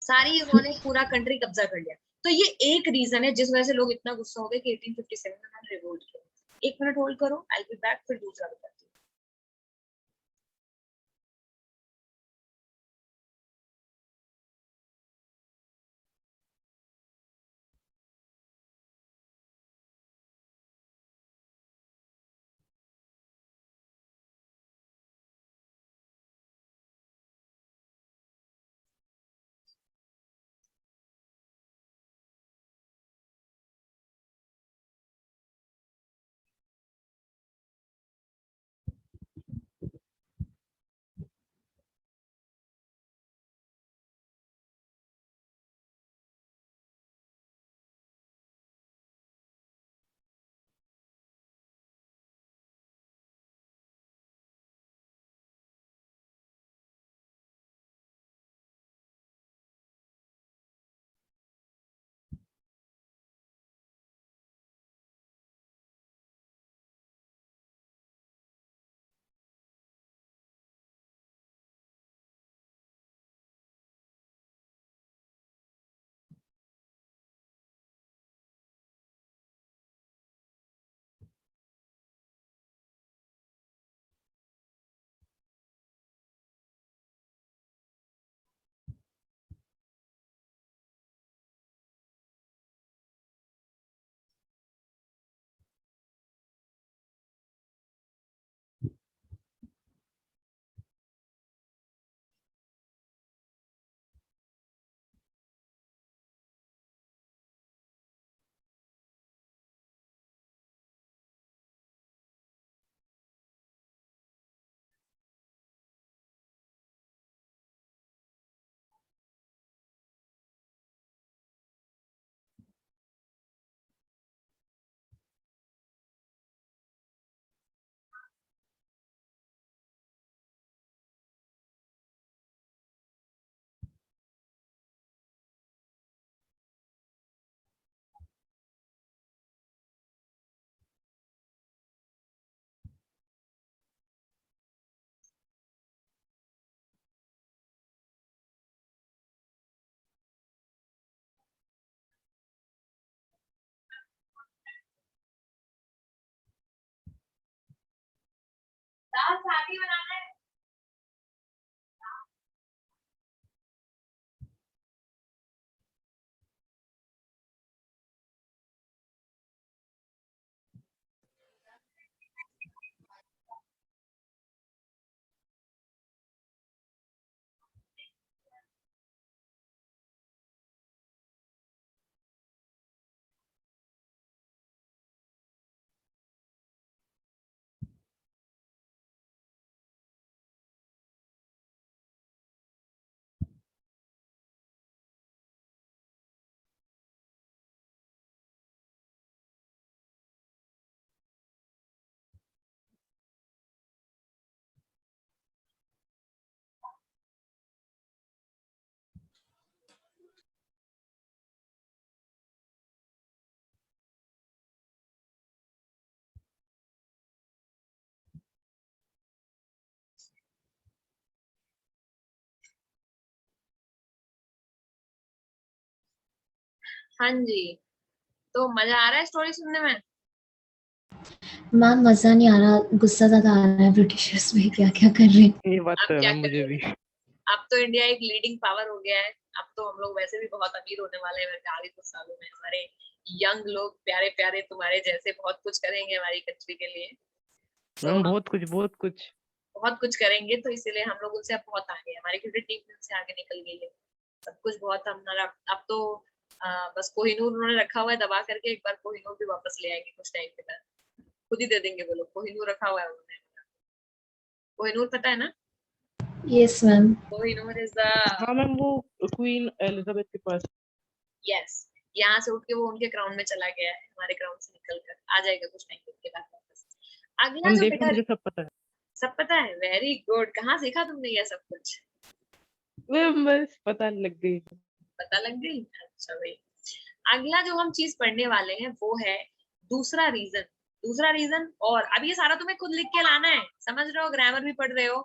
सारी उन्होंने पूरा कंट्री कब्जा कर लिया। तो ये एक रीजन है जिस वजह से लोग इतना गुस्सा हो गए कि 1857 में उन्होंने रिवोल्ट किया। 1 मिनट होल्ड करो, आई विल बी बैक, फिर दूसरा बताती हूँ। दाल सादी बनाना है। हाँ जी, तो मजा आ रहा है स्टोरी सुनने में? मैम मजा नहीं आ रहा, गुस्सा ज्यादा आ रहा है ब्रिटिशर्स में, क्या क्या कर रहे हैं। ये बात अब तो है क्या मैम, मुझे भी। करेंगे? अब तो इंडिया एक लीडिंग पावर हो गया है। अब तो हम लोग वैसे भी बहुत अमीर होने वाले हैं आगे कुछ सालों में। हमारे यंग लोग प्यारे प्यारे तुम्हारे जैसे बहुत कुछ करेंगे हमारी कंट्री के लिए। तो मैम हम बहुत कुछ, बहुत कुछ। बहुत कुछ करेंगे, तो इसीलिए हम लोग उनसे अब बहुत आगे हैं। हमारी क्रिकेट टीम उनसे आगे निकल गई है। सब कुछ बहुत हमारा अब तो बस कोहिनूर उन्होंने रखा हुआ है दबा करके। एक बार कोहिनूर भी वापस ले आएंगे कुछ टाइम के बाद, खुद ही दे देंगे वो लोग। कोहिनूर रखा हुआ है उन्होंने। कोहिनूर पता है ना? Yes ma'am. Kohinoor is the, हाँ मैम, वो क्वीन एलिजाबेथ के पास। यस, यहाँ से उठ के वो उनके क्राउन में चला गया है, हमारे क्राउन से निकल कर आ जाएगा कुछ टाइम के बाद वापस। अगला मैम जो देखना, बेटा, मुझे सब पता है। सब पता है, वेरी गुड। कहाँ सीखा तुमने ये सब कुछ? मैम बस पता लग गई। पता लग गई? अच्छा भाई। अगला जो हम चीज पढ़ने वाले हैं वो है दूसरा रीजन। और अब ये सारा तुम्हें खुद लिख के लाना है, समझ रहे हो? ग्रामर भी पढ़ रहे हो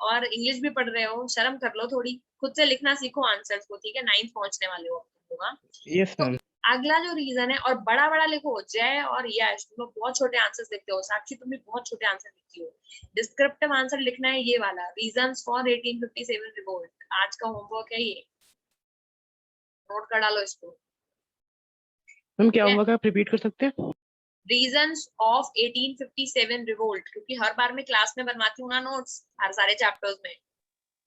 और इंग्लिश भी पढ़ रहे हो, शर्म कर लो थोड़ी, खुद से लिखना सीखो आंसर्स को, ठीक है? 9th पहुंचने वाले हो तुम लोग। Yes ma'am. अगला जो रीजन है, और बड़ा बड़ा लिखो, जय और यश, तुम लोग बहुत छोटे आंसर्स लिखते हो, साक्षी तुम भी बहुत छोटे आंसर लिखती हो। डिस्क्रिप्टिव आंसर लिखना है ये वाला, रीजंस फॉर 1857 रिवोल्ट। आज का होमवर्क है ये, नोट कर डालो इसको। मैम क्या होगा, आप रिपीट कर सकते हैं? रीजंस ऑफ 1857 रिवोल्ट, क्योंकि हर बार मैं क्लास में बनवाती हूँ ना नोट्स, हर सारे चैप्टर्स में।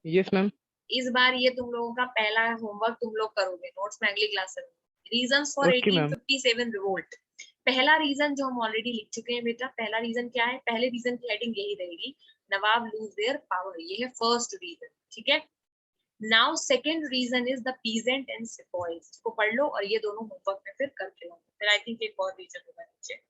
Yes ma'am. इस बार ये तुम लोगों का पहला होमवर्क तुम लोग करोगे, नोट्स में अगली क्लास में। Reasons for okay ma'am. 1857 revolt. पहला रीजन जो हम ऑलरेडी लिख चुके हैं बेटा, पहला रीजन क्या है? पहले रीजन की हेडिंग यही रहेगी, नवाब लूज देयर पावर, ये है फर्स्ट रीजन, ठीक है? Now second reason is the peasant and sepoys, इसको पढ़ लो और ये दोनों होमवर्क में फिर करके लो। फिर आई थिंक एक और रीजन होगा नीचे,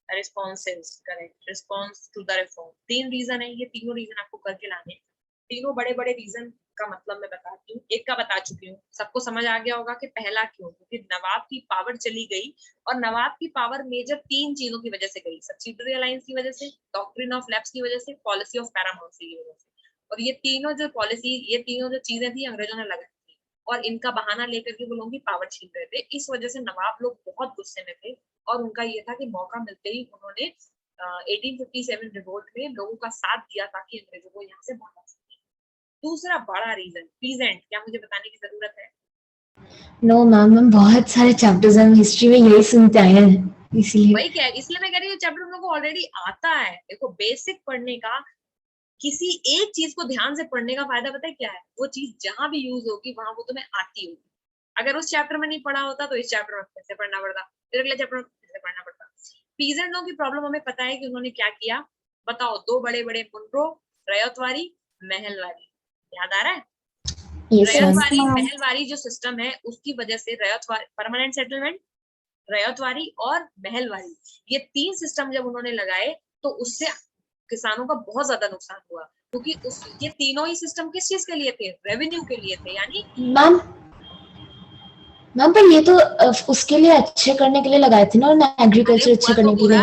responses, correct, response to the reform. 3 reason है, ये तीनों रीजन आपको करके लाने हैं। तीनों बड़े बड़े रीजन का मतलब मैं बताती हूँ, एक का बता चुकी हूँ, सबको समझ आ गया होगा कि पहला क्यों, क्योंकि नवाब की पावर चली गई, और नवाब की पावर मेजर 3 चीजों की वजह से गई, सब्सिडरी अलायंस की वजह से, डॉक्ट्रिन ऑफ लैप्स की वजह से, पॉलिसी ऑफ पैरामाउंसी की वजह से। और ये तीनों जो पॉलिसी, ये तीनों जो चीजें थी अंग्रेजों ने लगाई थी, और इनका बहाना लेकर के वो लोगों की पावर छीन रहे थे। इस वजह से नवाब लोग बहुत गुस्से में थे, और उनका ये था कि मौका मिलते ही उन्होंने 1857 रिवोल्ट में लोगों का साथ दिया ताकि अंग्रेजों को यहाँ से भगा सके। दूसरा बड़ा रीजन पीजेंट, क्या मुझे बताने की जरूरत है? नो मैम, हम बहुत सारे चैप्टर्स हम हिस्ट्री में यही सुनते आए हैं, इसलिए वही क्या है, इसलिए मैं कह रही हूँ चैप्टर हम लोग को ऑलरेडी आता है। देखो बेसिक पढ़ने का, किसी एक चीज को ध्यान से पढ़ने का फायदा पता है क्या है? वो चीज जहां भी यूज होगी वहां वो तुम्हें आती होगी। अगर उस चैप्टर में नहीं पढ़ा होता तो इस चैप्टर में फिर से पढ़ना पड़ता, फिर अगले चैप्टर में फिर से पढ़ना पड़ता। पीजेंटों की प्रॉब्लम हमें पता है कि उन्होंने क्या किया, बताओ? 2 बड़े बड़े मुंड्रो, रयतवारी, महलवारी, याद आ रहा है? Yes ma'am. रयतवारी महलवारी जो सिस्टम है उसकी वजह से रयतवारी, परमानेंट सेटलमेंट, रयतवारी और महलवारी, ये 3 सिस्टम जब उन्होंने लगाए तो उससे किसानों का बहुत ज्यादा नुकसान हुआ, क्योंकि ये तीनों ही सिस्टम किस चीज के लिए थे? रेवेन्यू के लिए थे। यानी मैम पर ये तो उसके लिए अच्छे करने के लिए लगाए थे ना, और एग्रीकल्चर अच्छे करने के लिए।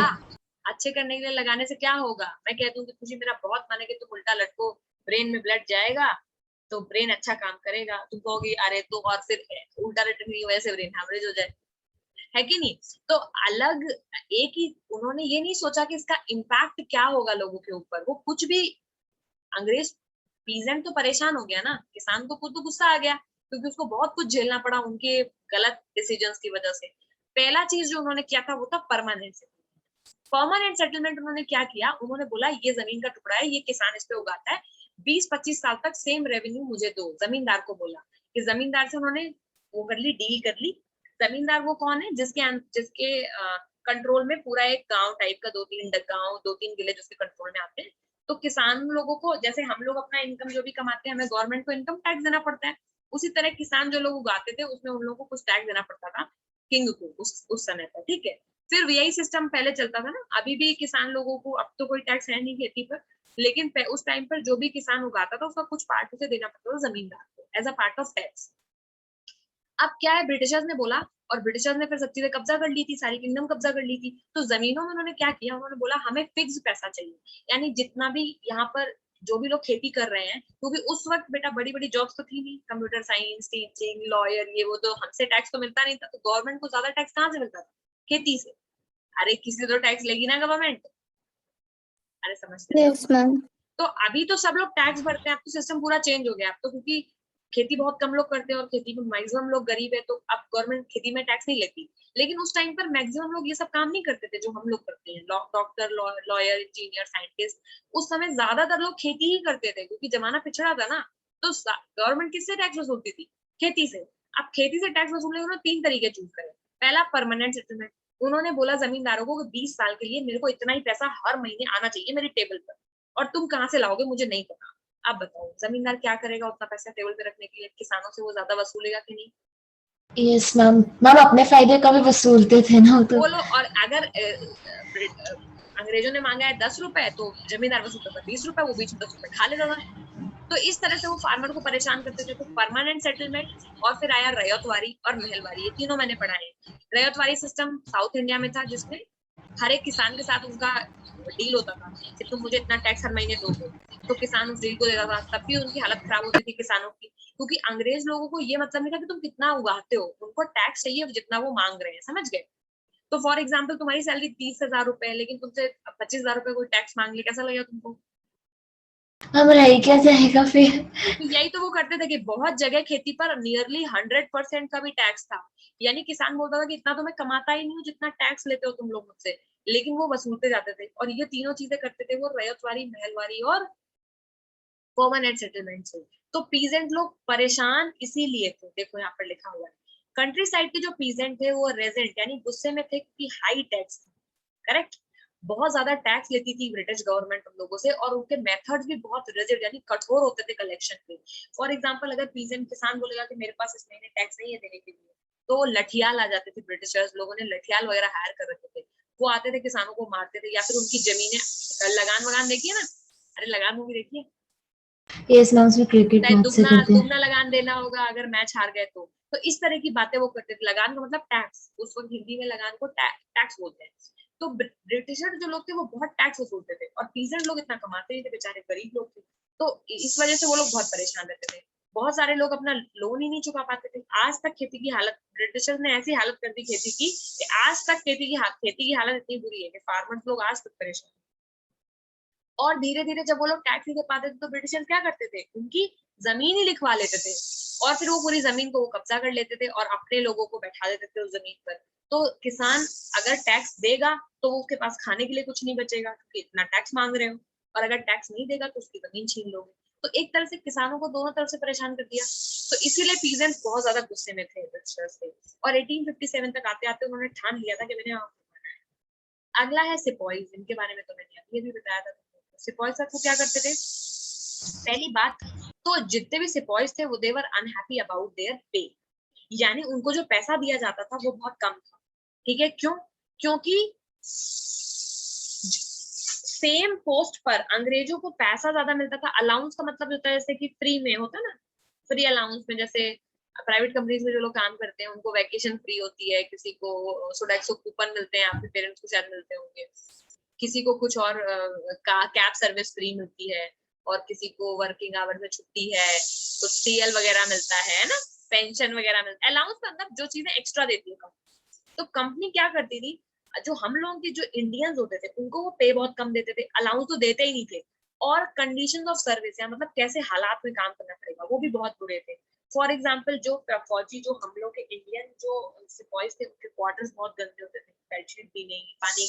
अच्छे करने के लिए लगाने से क्या होगा? मैं कहती हूँ कि खुशी मेरा बहुत मन है कि तुम उल्टा लटको, ब्रेन में ब्लड जाएगा तो ब्रेन अच्छा काम करेगा। तुम कहोगी अरे तो, और फिर उल्टा लटकने की वजह से ब्रेन हैमरेज हो जाए, है कि नहीं? तो अलग एक ही, उन्होंने ये नहीं सोचा कि इसका इम्पैक्ट क्या होगा लोगों के ऊपर। वो कुछ भी, अंग्रेज पीजेंट तो परेशान हो गया ना, किसान को खुद तो गुस्सा आ गया, क्योंकि उसको बहुत कुछ झेलना पड़ा उनके गलत डिसीजंस की वजह से। पहला चीज जो उन्होंने किया था वो था परमानेंट सेटलमेंट। परमानेंट सेटलमेंट उन्होंने क्या किया? उन्होंने बोला ये जमीन का टुकड़ा है, ये किसान इस पे उगाता है, 20-25 साल तक सेम रेवेन्यू मुझे दो। जमींदार को बोला कि जमींदार से उन्होंने वो कर ली, डील कर ली। जमींदार वो कौन है? जिसके कंट्रोल में पूरा एक गांव टाइप का, 2-3 गांव, 2-3 विलेज उसके कंट्रोल में आते हैं। तो किसान लोगों को, जैसे हम लोग अपना इनकम जो भी कमाते हैं हमें गवर्नमेंट को इनकम टैक्स देना पड़ता है, उसी तरह किसान जो लोग उगाते थे उसमें उन लोगों को कुछ टैक्स देना पड़ता था किंग को उस समय पर, ठीक है? फिर यही सिस्टम पहले चलता था ना, अभी भी किसान लोगों को, अब तो कोई टैक्स है नहीं खेती पर, लेकिन उस टाइम पर जो भी किसान उगाता था उसका कुछ पार्ट उसे देना पड़ता था जमींदार को as a part of tax. अब क्या है, ब्रिटिशर्स ने बोला, और ब्रिटिशर्स ने फिर सब चीजें कब्जा कर ली थी, सारी किंगडम कब्जा कर ली थी। तो जमीनों में उन्होंने क्या किया? उन्होंने बोला हमें फिक्स पैसा चाहिए, यानी जितना भी यहाँ पर जो भी लोग खेती कर रहे हैं, क्योंकि उस वक्त बेटा बड़ी बड़ी जॉब्स तो थी नहीं, कंप्यूटर साइंस, टीचिंग, लॉयर, ये वो, तो हमसे टैक्स तो मिलता नहीं था। तो गवर्नमेंट को ज्यादा टैक्स कहाँ से मिलता था? खेती से। अरे किसी तो टैक्स लेगी ना गवर्नमेंट, अरे समझते हैं? Yes ma'am. तो अभी तो सब लोग टैक्स भरते हैं, अब तो सिस्टम पूरा चेंज हो गया। अब तो क्योंकि खेती बहुत कम लोग करते हैं और खेती में मैक्सिमम लोग गरीब है, तो अब गवर्नमेंट खेती में टैक्स नहीं लेती। लेकिन उस टाइम पर मैक्सिमम लोग ये सब काम नहीं करते थे जो हम लोग करते हैं, डॉक्टर, लॉयर, इंजीनियर, साइंटिस्ट। उस समय ज्यादातर लोग खेती ही करते थे, क्योंकि जमाना पिछड़ा था ना। तो गवर्नमेंट किससे टैक्स वसूलती थी? खेती से। अब खेती से टैक्स वसूलने उन्होंने 3 तरीके चूज करे। पहला परमानेंट सेटलमेंट, उन्होंने बोला जमींदारों को 20 साल के लिए मेरे को इतना ही पैसा हर महीने आना चाहिए मेरी टेबल पर, और तुम कहाँ से लाओगे मुझे नहीं पता। आप बताओ जमींदार क्या करेगा उतना पैसा टेबल पे रखने के लिए? किसानों से वो ज्यादा वसूलेगा कि नहीं? Yes ma'am. मैम अपने फायदे का भी वसूलते थे ना तो। बोलो, और अगर अंग्रेजों ने मांगा है 10 रुपए तो जमींदार वसूलता था 20 रुपए, वो बीच में 10 रुपए खा लेता था। तो इस तरह से वो फार्मर को परेशान करते थे। तो परमानेंट सेटलमेंट और फिर आया रयतवारी और महलवारी, ये तीनों मैंने पढ़ा है। रयतवारी सिस्टम साउथ इंडिया में था, जिसमें हर एक किसान के साथ उनका डील होता था कि तुम मुझे इतना टैक्स हर महीने दोगे, तो किसान उस डील को देता था। तब भी उनकी हालत खराब होती थी किसानों की, क्योंकि अंग्रेज लोगों को ये मतलब नहीं था कि तुम कितना उगाते हो, उनको टैक्स चाहिए जितना वो मांग रहे हैं, समझ गए। तो फॉर एग्जाम्पल तुम्हारी सैलरी 30,000 रुपए है, लेकिन तुमसे 25,000 रुपए कोई टैक्स मांग ले, कैसा लगेगा तुमको? अब रह क्या जाएगा फिर। तो यही तो वो करते थे कि बहुत जगह खेती पर नियरली 100% का भी टैक्स था। यानी किसान बोलता था कि इतना तो मैं कमाता ही नहीं हूँ जितना टैक्स लेते हो तुम लोग मुझसे, लेकिन वो वसूलते जाते थे। और ये तीनों चीजें करते थे वो, रयतवारी, महलवारी और परमानेंट सेटलमेंट से। तो पीजेंट लोग परेशान इसीलिए थे, देखो यहाँ पर लिखा हुआ है। कंट्री साइड के जो पीजेंट थे वो रेजेंट यानी गुस्से में थे क्योंकि हाई टैक्स था, करेक्ट, बहुत ज्यादा टैक्स लेती थी ब्रिटिश गवर्नमेंट उन लोगों से, और उनके मेथड्स भी बहुत रिजिड यानी कठोर होते थे कलेक्शन पे। फॉर एग्जांपल अगर पीजेंट किसान बोलेगा कि मेरे पास इस महीने टैक्स नहीं है देने के लिए, तो वो लठियाल आ जाते थे, ब्रिटिशर्स लोगों ने लठियाल वगैरह हायर कर रखे थे। वो आते थे, किसानों को मारते थे, या फिर उनकी जमीनें, लगान वगान देखिए ना, अरे लगान मूवी देखिए, यस मैम, उसमें क्रिकेट मैच से दुगना करते हैं। दुगना लगान देना होगा अगर मैच हार गए तो इस तरह की बातें वो करते थे। लगान का मतलब टैक्स, उस वक्त हिंदी में लगान को टैक्स बोलते हैं। तो ब्रिटिशर जो लोग थे वो बहुत टैक्स वसूलते थे, और पीजेंट लोग इतना कमाते नहीं थे, बेचारे गरीब लोग थे। तो इस वजह से वो लोग बहुत परेशान रहते थे। बहुत सारे लोग अपना लोन ही नहीं चुका पाते थे। आज तक खेती की हालत, ब्रिटिशर्स ने ऐसी हालत कर दी खेती की कि आज तक खेती की हालत इतनी बुरी है कि फार्मर्स लोग आज तक परेशान। और धीरे धीरे जब वो लोग टैक्स नहीं दे पाते थे तो ब्रिटिशर्स क्या करते थे, उनकी जमीन ही लिखवा लेते थे, और फिर वो पूरी जमीन को वो कब्जा कर लेते थे और अपने लोगों को बैठा देते थे उस जमीन पर। तो किसान अगर टैक्स देगा तो वो उसके पास खाने के लिए कुछ नहीं बचेगा, क्योंकि इतना टैक्स मांग रहे हो, और अगर टैक्स नहीं देगा तो उसकी जमीन छीन लोगे। तो एक तरह से किसानों को दोनों तरफ से परेशान कर दिया। तो इसीलिए पीजेंट्स बहुत ज्यादा गुस्से में थे ब्रिटिशर्स से, और 1857 तक आते आते उन्होंने ठान लिया था कि मैंने। अगला है सिपॉइज, इनके बारे में तो मैंने अभी भी बताया था। सिपॉइज आपको क्या करते थे? पहली बात तो जितने भी सिपॉइज थे वो देवर अनहैप्पी अबाउट देयर पे, यानी उनको जो पैसा दिया जाता था वो बहुत कम था। ठीक है, क्यों? क्योंकि सेम पोस्ट पर अंग्रेजों को पैसा ज्यादा मिलता था। अलाउंस का मतलब होता है जैसे कि फ्री में होता है ना, फ्री अलाउंस में, जैसे प्राइवेट कंपनीज में जो लोग काम करते हैं उनको वैकेशन फ्री होती है, किसी को सोडेक्सो कूपन मिलते हैं, आपके पेरेंट्स को शायद मिलते होंगे, किसी को कुछ और कैब सर्विस फ्री मिलती है, और किसी को वर्किंग आवर में छुट्टी है, तो सीएल वगैरह मिलता है ना, पेंशन वगैरह मिलता है। अलाउंस मतलब जो चीजें एक्स्ट्रा देती है कंपनी। तो कंपनी क्या करती थी, जो हम लोगों के जो इंडियंस होते थे उनको वो पे बहुत कम देते थे, अलाउंस तो देते ही नहीं थे, और कंडीशंस ऑफ सर्विस या मतलब कैसे हालात में काम करना पड़ेगा वो भी बहुत बुरे थे। फॉर एग्जाम्पल जो फौजी, जो हम लोग के इंडियन जो सिपॉइज थे, उनके क्वार्टर्स बहुत गंदे होते थे, बेडशीट भी नहीं, पानी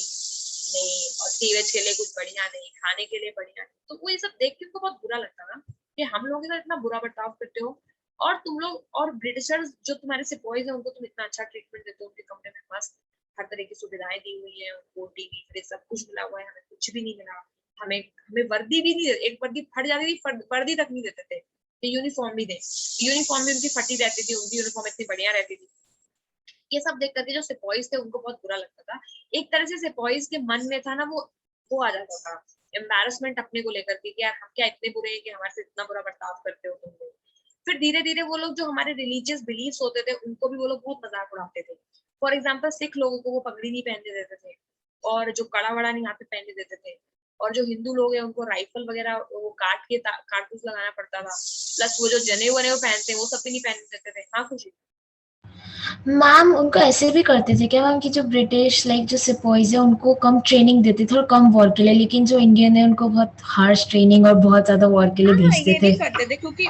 नहीं, और सीवेज के लिए कुछ बढ़िया नहीं, खाने के लिए बढ़िया नहीं। तो वो ये सब देख के उनको बहुत बुरा लगता था कि हम लोगों के साथ इतना बुरा बर्ताव करते हो, और तुम लोग, और ब्रिटिशर्स जो तुम्हारे सिपॉइज है उनको तुम इतना अच्छा ट्रीटमेंट देते हो, उनके कमरे में मस्त हर तरह की सुविधाएं दी हुई है, उनको टीवी फ्रिज सब कुछ मिला हुआ है, हमें कुछ भी नहीं मिला। हमें हमें वर्दी भी नहीं, एक वर्दी फट जाती थी, वर्दी तक नहीं देते थे कि यूनिफॉर्म भी दे। यूनिफॉर्म भी उनकी फटी रहती थी, उनकी यूनिफॉर्म इतनी बढ़िया रहती थी। ये सब देख करके जो सिपॉइज थे उनको बहुत बुरा लगता था। एक तरह से सिपॉइज के मन में था ना, वो आ जाता था एम्बैरसमेंट अपने को लेकर के, कि यार हम क्या इतने बुरे हैं कि हमारे से इतना बुरा बर्ताव करते हो तुम लोग। फिर धीरे धीरे वो लोग जो हमारे रिलीजियस बिलीव्स होते थे उनको भी वो लोग बहुत मजाक उड़ाते थे। फॉर एग्जाम्पल सिख लोगों को वो पगड़ी नहीं पहनने देते थे, और जो कड़ा वड़ा नहीं हाथ पे पहनने देते थे, और जो हिंदू लोग हैं उनको राइफल वगैरह वो काट के कारतूस लगाना पड़ता था, प्लस वो जो जने वने वो पहनते हैं वो सब भी नहीं पहनने देते थे। हाँ खुशी? मैम उनको ऐसे भी करते थे क्या मैम कि जो ब्रिटिश लाइक जो सिपॉइज है उनको कम ट्रेनिंग देते थे और कम वॉर के लिए, लेकिन जो इंडियन है उनको बहुत हार्श ट्रेनिंग और बहुत ज्यादा वॉर के लिए हाँ भेजते ये थे। भी करते थे, क्योंकि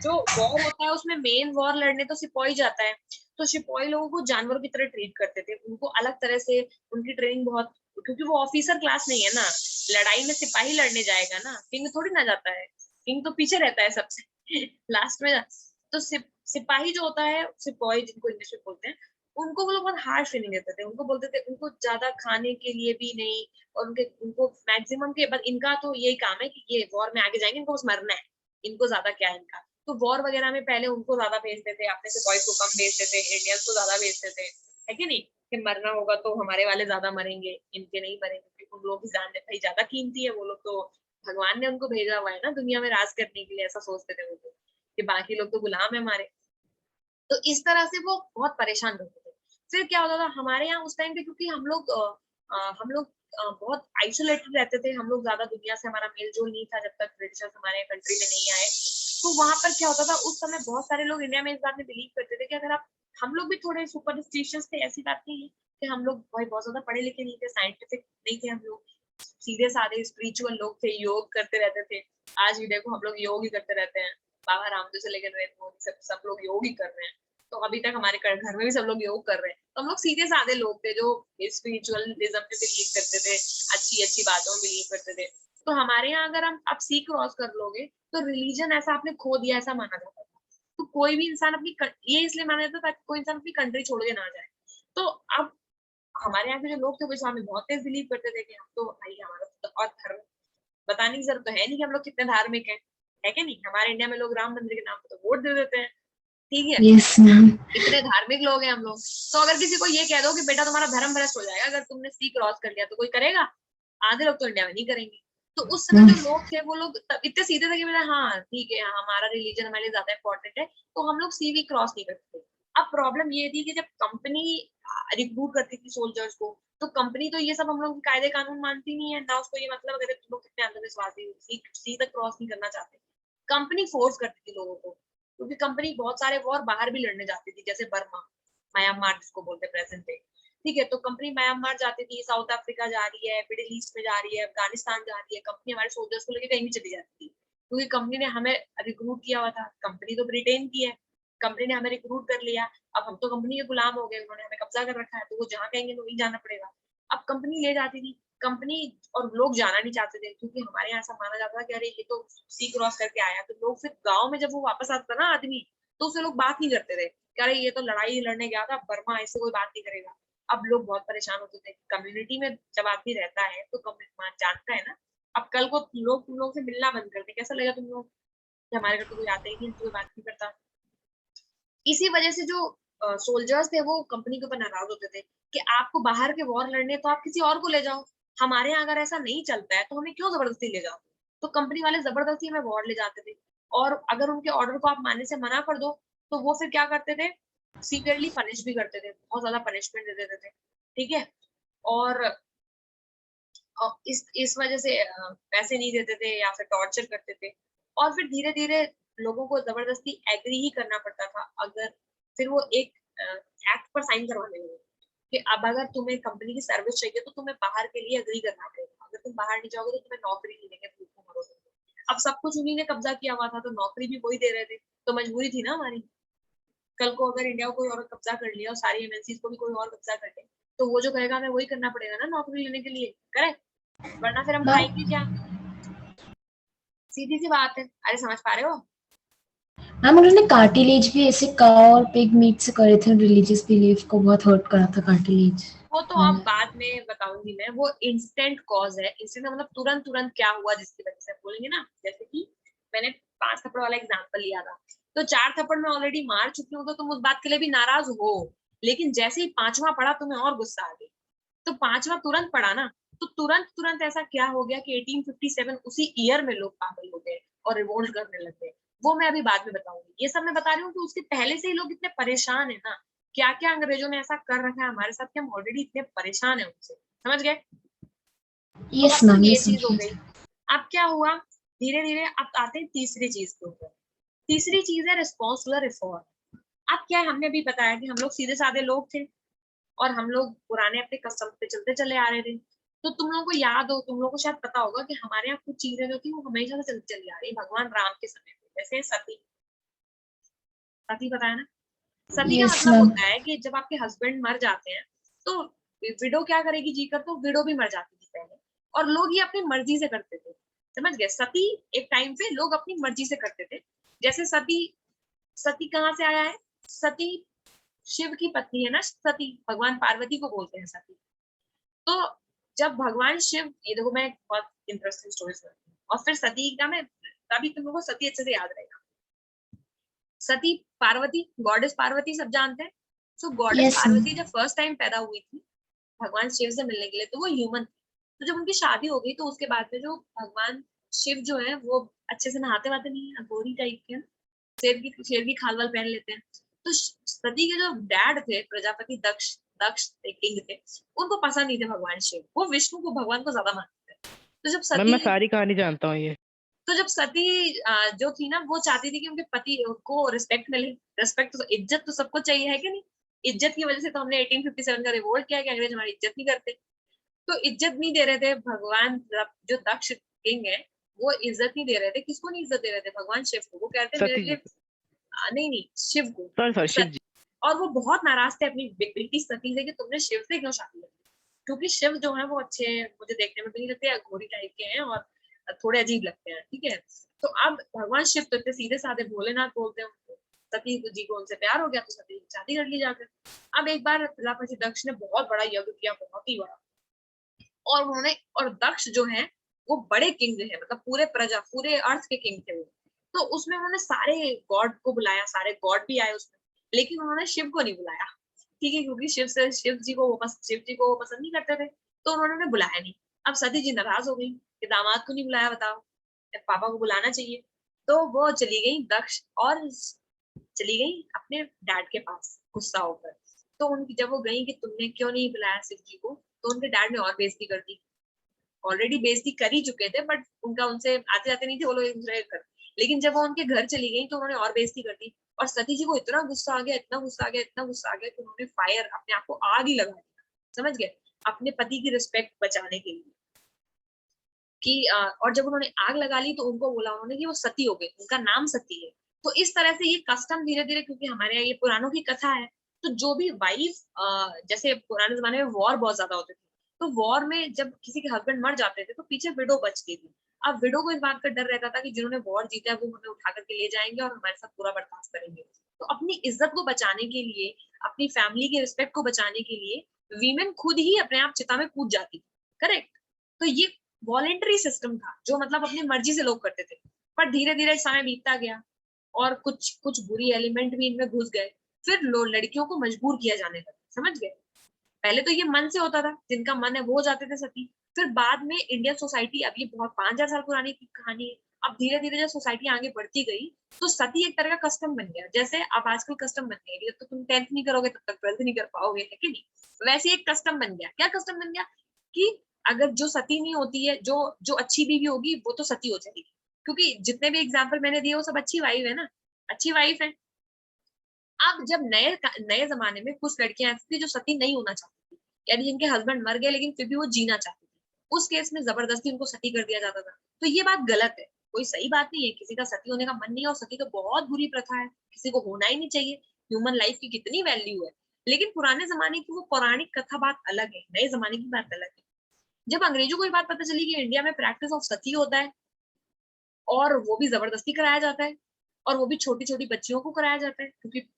जो वॉर होता है उसमें मेन वॉर लड़ने तो सिपाही जाता है। तो सिपाही लोगों को जानवरों की तरह ट्रीट करते थे, उनको अलग तरह से उनकी ट्रेनिंग बहुत, क्योंकि वो ऑफिसर क्लास नहीं है ना, लड़ाई में सिपाही लड़ने जाएगा ना, किंग थोड़ी ना जाता है, किंग तो पीछे रहता है सबसे लास्ट में। तो सिपाही जो होता है, सिपाही जिनको इंग्लिश में बोलते हैं, उनको वो लोग बहुत हार्श ट्रेनिंग देते थे, उनको बोलते थे उनको ज्यादा खाने के लिए भी नहीं, और उनको मैक्सिमम के बाद इनका तो यही काम है कि ये वॉर में आगे जाएंगे, इनको बस मरना है, इनको ज्यादा क्या है इनका। तो वॉर वगैरह में पहले उनको ज्यादा भेजते थे, अपने सिपाही को कम भेजते थे, इंडियंस को ज्यादा भेजते थे, है कि नहीं, कि मरना होगा तो हमारे वाले ज्यादा मरेंगे, इनके नहीं मरेंगे, क्योंकि उन लोगों की जान भाई ज्यादा कीमती है, वो लोग तो भगवान ने उनको भेजा हुआ है ना दुनिया में राज करने के लिए, ऐसा सोचते थे वो लोग कि बाकी लोग तो गुलाम है हमारे। तो इस तरह से वो बहुत परेशान रहते थे। फिर क्या होता था हमारे यहाँ उस टाइम पे, क्योंकि हम लोग बहुत आइसोलेटेड रहते थे, हम लोग ज्यादा दुनिया से हमारा मेल जोल नहीं था जब तक ब्रिटिशर्स हमारे कंट्री में नहीं आए। तो वहां पर क्या होता था उस समय, बहुत सारे लोग इंडिया में इस बात में बिलीव करते थे कि अगर आप, हम लोग भी थोड़े सुपरस्टिशियस थे, ऐसी बात नहीं है कि हम लोग भाई बहुत ज्यादा पढ़े लिखे नहीं थे, साइंटिफिक नहीं थे, हम लोग सीधे साधे स्पिरिचुअल लोग थे, योग करते रहते थे। आज भी देखो हम लोग योग ही करते रहते हैं, बाबा रामदेव से लेकर नरेंद्र मोदी सब लोग योग ही कर रहे हैं। तो अभी तक हमारे घर में भी सब लोग योग कर रहे हैं। तो हम लोग सीधे साधे लोग थे जो स्पिरिचुअलिज्म में बिलीव करते थे, अच्छी अच्छी बातों में बिलीव करते थे। तो हमारे यहाँ अगर आप सी क्रॉस कर लोगे तो रिलीजन ऐसा आपने खो दिया, ऐसा माना जाता था। तो कोई भी इंसान अपनी, ये इसलिए माना जाता था ताकि कोई इंसान अपनी कंट्री छोड़ के ना जाए। तो अब हमारे यहाँ के जो लोग थे वो इस्लाम में बहुत तेज बिलीव करते थे कि हम तो भाई हमारा तो और धर्म बताने की जरूरत तो है नहीं कि हम लोग कितने धार्मिक है कि नहीं। हमारे इंडिया में लोग राम मंदिर के नाम पर तो वोट दे देते हैं, ठीक है। Yes ma'am. इतने धार्मिक लोग हैं हम लोग। तो अगर किसी को ये कह दो कि बेटा तुम्हारा धर्म भ्रष्ट हो जाएगा अगर तुमने सी क्रॉस कर लिया, तो कोई करेगा? आधे लोग तो इंडिया में नहीं करेंगे। तो उस समय जो लोग थे वो लोग इतने सीधे थे कि बेटा हाँ ठीक है, हमारा रिलीजन हमारे लिए ज्यादा इंपॉर्टेंट है, तो हम लोग सी भी क्रॉस नहीं करते थे। अब प्रॉब्लम ये थी कि जब कंपनी रिक्रूट करती थी सोल्जर्स को, तो कंपनी तो ये सब हम लोग के कायदे कानून मानती नहीं है ना, उसको ये मतलब अगर तुम लोग कितने अंधविश्वासी सी तक क्रॉस नहीं करना चाहते, कंपनी फोर्स करती थी लोगों को। क्योंकि कंपनी बहुत सारे वॉर बाहर भी लड़ने जाती थी, जैसे बर्मा, म्यांमार जिसको बोलते हैं प्रेजेंट डे, ठीक है। तो कंपनी म्यांमार जाती थी, साउथ अफ्रीका जा रही है, मिडिल ईस्ट में जा रही है, अफगानिस्तान जा रही है, कंपनी हमारे सोल्जर्स को लेकर कहीं भी चली जाती थी, क्योंकि कंपनी ने हमें रिक्रूट किया हुआ था। कंपनी तो ब्रिटेन की है, कंपनी ने हमें रिक्रूट कर लिया, अब हम तो कंपनी के गुलाम हो गए, उन्होंने हमें कब्जा कर रखा है, तो वो जहाँ कहेंगे वहीं जाना पड़ेगा। अब कंपनी ले जाती थी, कंपनी और लोग जाना नहीं चाहते थे, क्योंकि हमारे यहाँ ऐसा माना जाता था कि अरे ये तो सी क्रॉस करके आया। तो लोग फिर गाँव में जब वो वापस आता था ना आदमी, तो उससे लोग बात नहीं करते थे कि अरे ये तो लड़ाई लड़ने गया था बर्मा, इससे कोई बात नहीं करेगा। अब लोग बहुत परेशान होते थे। कम्युनिटी में जब आदमी रहता है तो कम्युनिटी जानता है ना। अब कल को लोग तुम लोग से मिलना बंद कर दे, कैसा लगेगा तुम लोग कि हमारे घर तो कोई आता ही नहीं, कोई बात नहीं करता। इसी वजह से जो सोल्जर्स थे वो कंपनी के ऊपर नाराज होते थे कि आपको बाहर के वॉर लड़ने तो आप किसी और को ले जाओ, हमारे यहाँ अगर ऐसा नहीं चलता है तो हमें क्यों जबरदस्ती ले जाओ। तो कंपनी वाले जबरदस्ती हमें वॉर ले जाते थे, और अगर उनके ऑर्डर को आप मानने से मना कर दो तो वो फिर क्या करते थे, सीवियरली पनिश भी करते थे, बहुत ज्यादा पनिशमेंट दे देते थे, ठीक है। और इस वजह से पैसे नहीं देते थे या फिर टॉर्चर करते थे, और फिर धीरे धीरे लोगों को जबरदस्ती एग्री ही करना पड़ता था। अगर फिर वो एक एक्ट पर साइन करवाने लगे कि अब अगर तुम्हें कंपनी की सर्विस चाहिए तो तुम्हें बाहर के लिए एग्री करना पड़ेगा, अगर तुम बाहर नहीं जाओगे तो तुम्हें नौकरी नहीं देंगे, भूखों मरोगे। अब सब कुछ उन्हीं ने कब्जा किया हुआ था, तो नौकरी भी वही दे रहे थे, तो मजबूरी थी ना हमारी। कल को अगर इंडिया को कोई और कब्जा कर लिया और सारी एमएनसीज को भी कोई और कब्जा कर ले, तो वो जो कहेगा हमें वही करना पड़ेगा ना नौकरी लेने के लिए, करेक्ट? वरना फिर हम खाएंगे क्या? सीधी सी बात है। अरे समझ पा रहे हो? मैम उन्होंने कार्टिलेज भी ऐसे काउ और पिग मीट से करे थे, रिलीजियस बिलीफ को बहुत हर्ट करा था कार्टिलेज। वो तो अब बाद में बताऊंगी मैं। वो इंस्टेंट कॉज है, इंस्टेंट मतलब तुरंत तुरंत क्या हुआ जिसकी वजह से बोलेंगे ना। जैसे कि मैंने 5 थप्पड़ वाला एग्जांपल लिया था, तो 4 थप्पड़ में ऑलरेडी मार चुकी हूँ, तो तुम उस बात के लिए भी नाराज हो, लेकिन जैसे ही 5वां पड़ा तुम्हें और गुस्सा आ गई। तो 5वां तुरंत पड़ा ना, तो तुरंत तुरंत ऐसा क्या हो गया कि 1857 उसी ईयर में लोग पागल हो गए और रिवोल्ट करने लगे। वो मैं अभी बाद में बताऊंगी। ये सब मैं बता रही हूँ कि उसके पहले से ही लोग इतने परेशान है ना, क्या क्या अंग्रेजों ने ऐसा कर रखा है हमारे साथ कि हम ऑलरेडी इतने परेशान है उनसे, समझ गए? तो यस अब तो मैम, ये यस चीज हो गई। अब क्या हुआ, धीरे धीरे अब आते हैं तीसरी चीज के ऊपर। तीसरी चीज है रिस्पॉन्स टू द रिफॉर्म। अब क्या है, हमने भी बताया कि हम लोग सीधे साधे लोग थे और हम लोग पुराने अपने कस्टम पे चलते चले आ रहे थे। तो तुम लोगों को याद हो, तुम लोगों को शायद पता होगा कि हमारे यहाँ कुछ चीजें जो थी वो हमेशा से चलती चली आ रही भगवान राम के समय पे, जैसे सती। सती पता है ना? सती का यस मतलब मैम। होता है कि जब आपके हस्बैंड मर जाते हैं तो विडो क्या करेगी जीकर, तो विडो भी मर जाती थी पहले, और लोग ये अपनी मर्जी से करते थे, समझ गए? सती एक टाइम पे लोग अपनी मर्जी से करते थे। जैसे सती, सती कहाँ से आया है? सती शिव की पत्नी है ना, सती भगवान पार्वती को बोलते हैं सती। तो जब भगवान शिव, ये देखो मैं बहुत इंटरेस्टिंग स्टोरी सुनाती हूँ, और फिर सती का मैं, तभी तुम लोगों को सती अच्छे से याद रहेगा। सती पार्वती, गॉडेस पार्वती सब जानते हैं। सो गॉडेस यस मैम। पार्वती जब फर्स्ट टाइम पैदा हुई थी भगवान शिव से मिलने के लिए, तो वो ह्यूमन थी। तो जब उनकी शादी हो गई तो उसके बाद में जो भगवान शिव जो है वो अच्छे से नहाते वाते नहीं है, गोरी टाइप के, शेर की खाल वाल पहन लेते हैं। तो सती के जो डैड थे प्रजापति दक्ष, दक्ष किंग थे, उनको पसंद नहीं थे भगवान शिव, वो विष्णु को भगवान को ज्यादा मानते थे। तो जब मैम सती मैं सारी कहानी जानता हूँ ये। तो जब सती जो थी ना, वो चाहती थी कि उनके पति को रिस्पेक्ट मिले। रिस्पेक्ट तो, इज्जत तो सबको चाहिए है कि नहीं। इज्जत की वजह से तो हमने 1857 का रिवोल्ट किया कि अंग्रेज हमारी इज्जत नहीं करते। तो इज्जत नहीं दे रहे थे भगवान, जो दक्ष किंग है वो इज्जत नहीं दे रहे थे। किसको नहीं इज्जत दे रहे थे? भगवान शिव को। वो कहते मेरे सती जी लिए को। नहीं शिव को। सॉरी सॉरी, शिव जी। और वो बहुत नाराज थे अपनी बेटी सती से कि तुमने शिव से क्यों शादी की, क्योंकि शिव जो है वो अच्छे, मुझे देखने में भी नहीं लगते, घोड़ी टाइप के हैं और थोड़े अजीब लगते हैं, ठीक है। तो अब भगवान शिव तो इतने सीधे साधे भोलेनाथ बोलते हैं उनको, सती जी को उनसे प्यार हो गया तो सती की शादी कर ली जाकर। अब एक बार प्रजापति दक्ष ने बहुत बड़ा यज्ञ किया, बहुत ही बड़ा, और उन्होंने, और दक्ष जो है वो बड़े किंग है, मतलब पूरे अर्थ के किंग थे वो। तो उसमें उन्होंने सारे गॉड को बुलाया, सारे गॉड भी आए उसमें, लेकिन उन्होंने शिव को नहीं बुलाया, ठीक है, क्योंकि शिव जी को वो पसंद नहीं करते थे, तो उन्होंने बुलाया नहीं। अब सती जी नाराज हो गई कि दामाद को नहीं बुलाया, बताओ, पापा को बुलाना चाहिए। तो वो चली गई दक्ष, और चली गई अपने डैड के पास गुस्सा होकर। तो उनकी जब वो गई कि तुमने क्यों नहीं बुलाया शिव जी को, तो उनके डैड ने और बेइज्जती कर दी। ऑलरेडी बेइज्जती कर ही चुके थे, बट उनका उनसे आते जाते नहीं थे वो लोग एक दूसरे कर। लेकिन जब वो उनके घर चली गई तो उन्होंने और बेइज्जती कर दी, और सती जी को इतना गुस्सा आ गया, इतना गुस्सा आ गया, इतना गुस्सा आ गया कि उन्होंने फायर, अपने आप को आग ही लगा दिया, समझ गए, अपने पति की रिस्पेक्ट बचाने के लिए कि और जब उन्होंने आग लगा ली तो उनको बोला उन्होंने कि वो सती हो गई, उनका नाम सती है। तो इस तरह से ये कस्टम धीरे धीरे, क्योंकि हमारे यहाँ ये पुराणों की कथा है, तो जो भी वाइफ, जैसे पुराने जमाने में वॉर बहुत ज्यादा होते थे, तो वॉर में जब किसी के हस्बैंड मर जाते थे तो पीछे विडो बचती थी। अब विडो को इस बात का डर रहता था कि जिन्होंने वॉर जीता है वो हमें उठा करके ले जाएंगे और हमारे साथ पूरा बर्ताव करेंगे। तो अपनी इज्जत को बचाने के लिए, अपनी फैमिली की रिस्पेक्ट को बचाने के लिए वीमेन खुद ही अपने आप चिता में कूद जाती थी, करेक्ट। तो ये वॉलेंटरी सिस्टम था, जो मतलब अपनी मर्जी से लोग करते थे। पर धीरे धीरे समय बीतता गया और कुछ कुछ बुरी एलिमेंट भी इनमें घुस गए, फिर लड़कियों को मजबूर किया जाने लगा, समझ गए। पहले तो ये मन से होता था, जिनका मन है वो जाते थे सती। फिर बाद में इंडियन सोसाइटी, अब ये बहुत 5000 साल पुरानी की कहानी है, अब धीरे धीरे जब सोसाइटी आगे बढ़ती गई तो सती एक तरह का कस्टम बन गया। जैसे अब आजकल कस्टम बन गया, जब तक तुम 10th नहीं करोगे तब तक 12th नहीं कर पाओगे, है कि नहीं। वैसे एक कस्टम बन गया। क्या कस्टम बन गया? कि अगर जो सती नहीं होती है, जो जो अच्छी बीवी होगी वो तो सती हो जाएगी, क्योंकि जितने भी एग्जाम्पल मैंने दिए वो सब अच्छी वाइफ है ना, अच्छी वाइफ है। अब जब नए नए जमाने में कुछ लड़कियां ऐसी थी जो सती नहीं होना चाहती थी, यानी जिनके हस्बैंड मर गए लेकिन फिर भी वो जीना चाहती थी, उस केस में जबरदस्ती उनको सती कर दिया जाता था। तो ये बात गलत है, कोई सही बात नहीं है, किसी का सती होने का मन नहीं है, और सती तो बहुत बुरी प्रथा है, किसी को होना ही नहीं चाहिए। ह्यूमन लाइफ की कितनी वैल्यू है। लेकिन पुराने जमाने की वो पौराणिक कथा बात अलग है, नए जमाने की बात अलग है। जब अंग्रेजों को ये बात पता चली कि इंडिया में प्रैक्टिस ऑफ सती होता है, और वो भी जबरदस्ती कराया जाता है, और वो भी छोटी छोटी बच्चियों को कराया जाता है, क्योंकि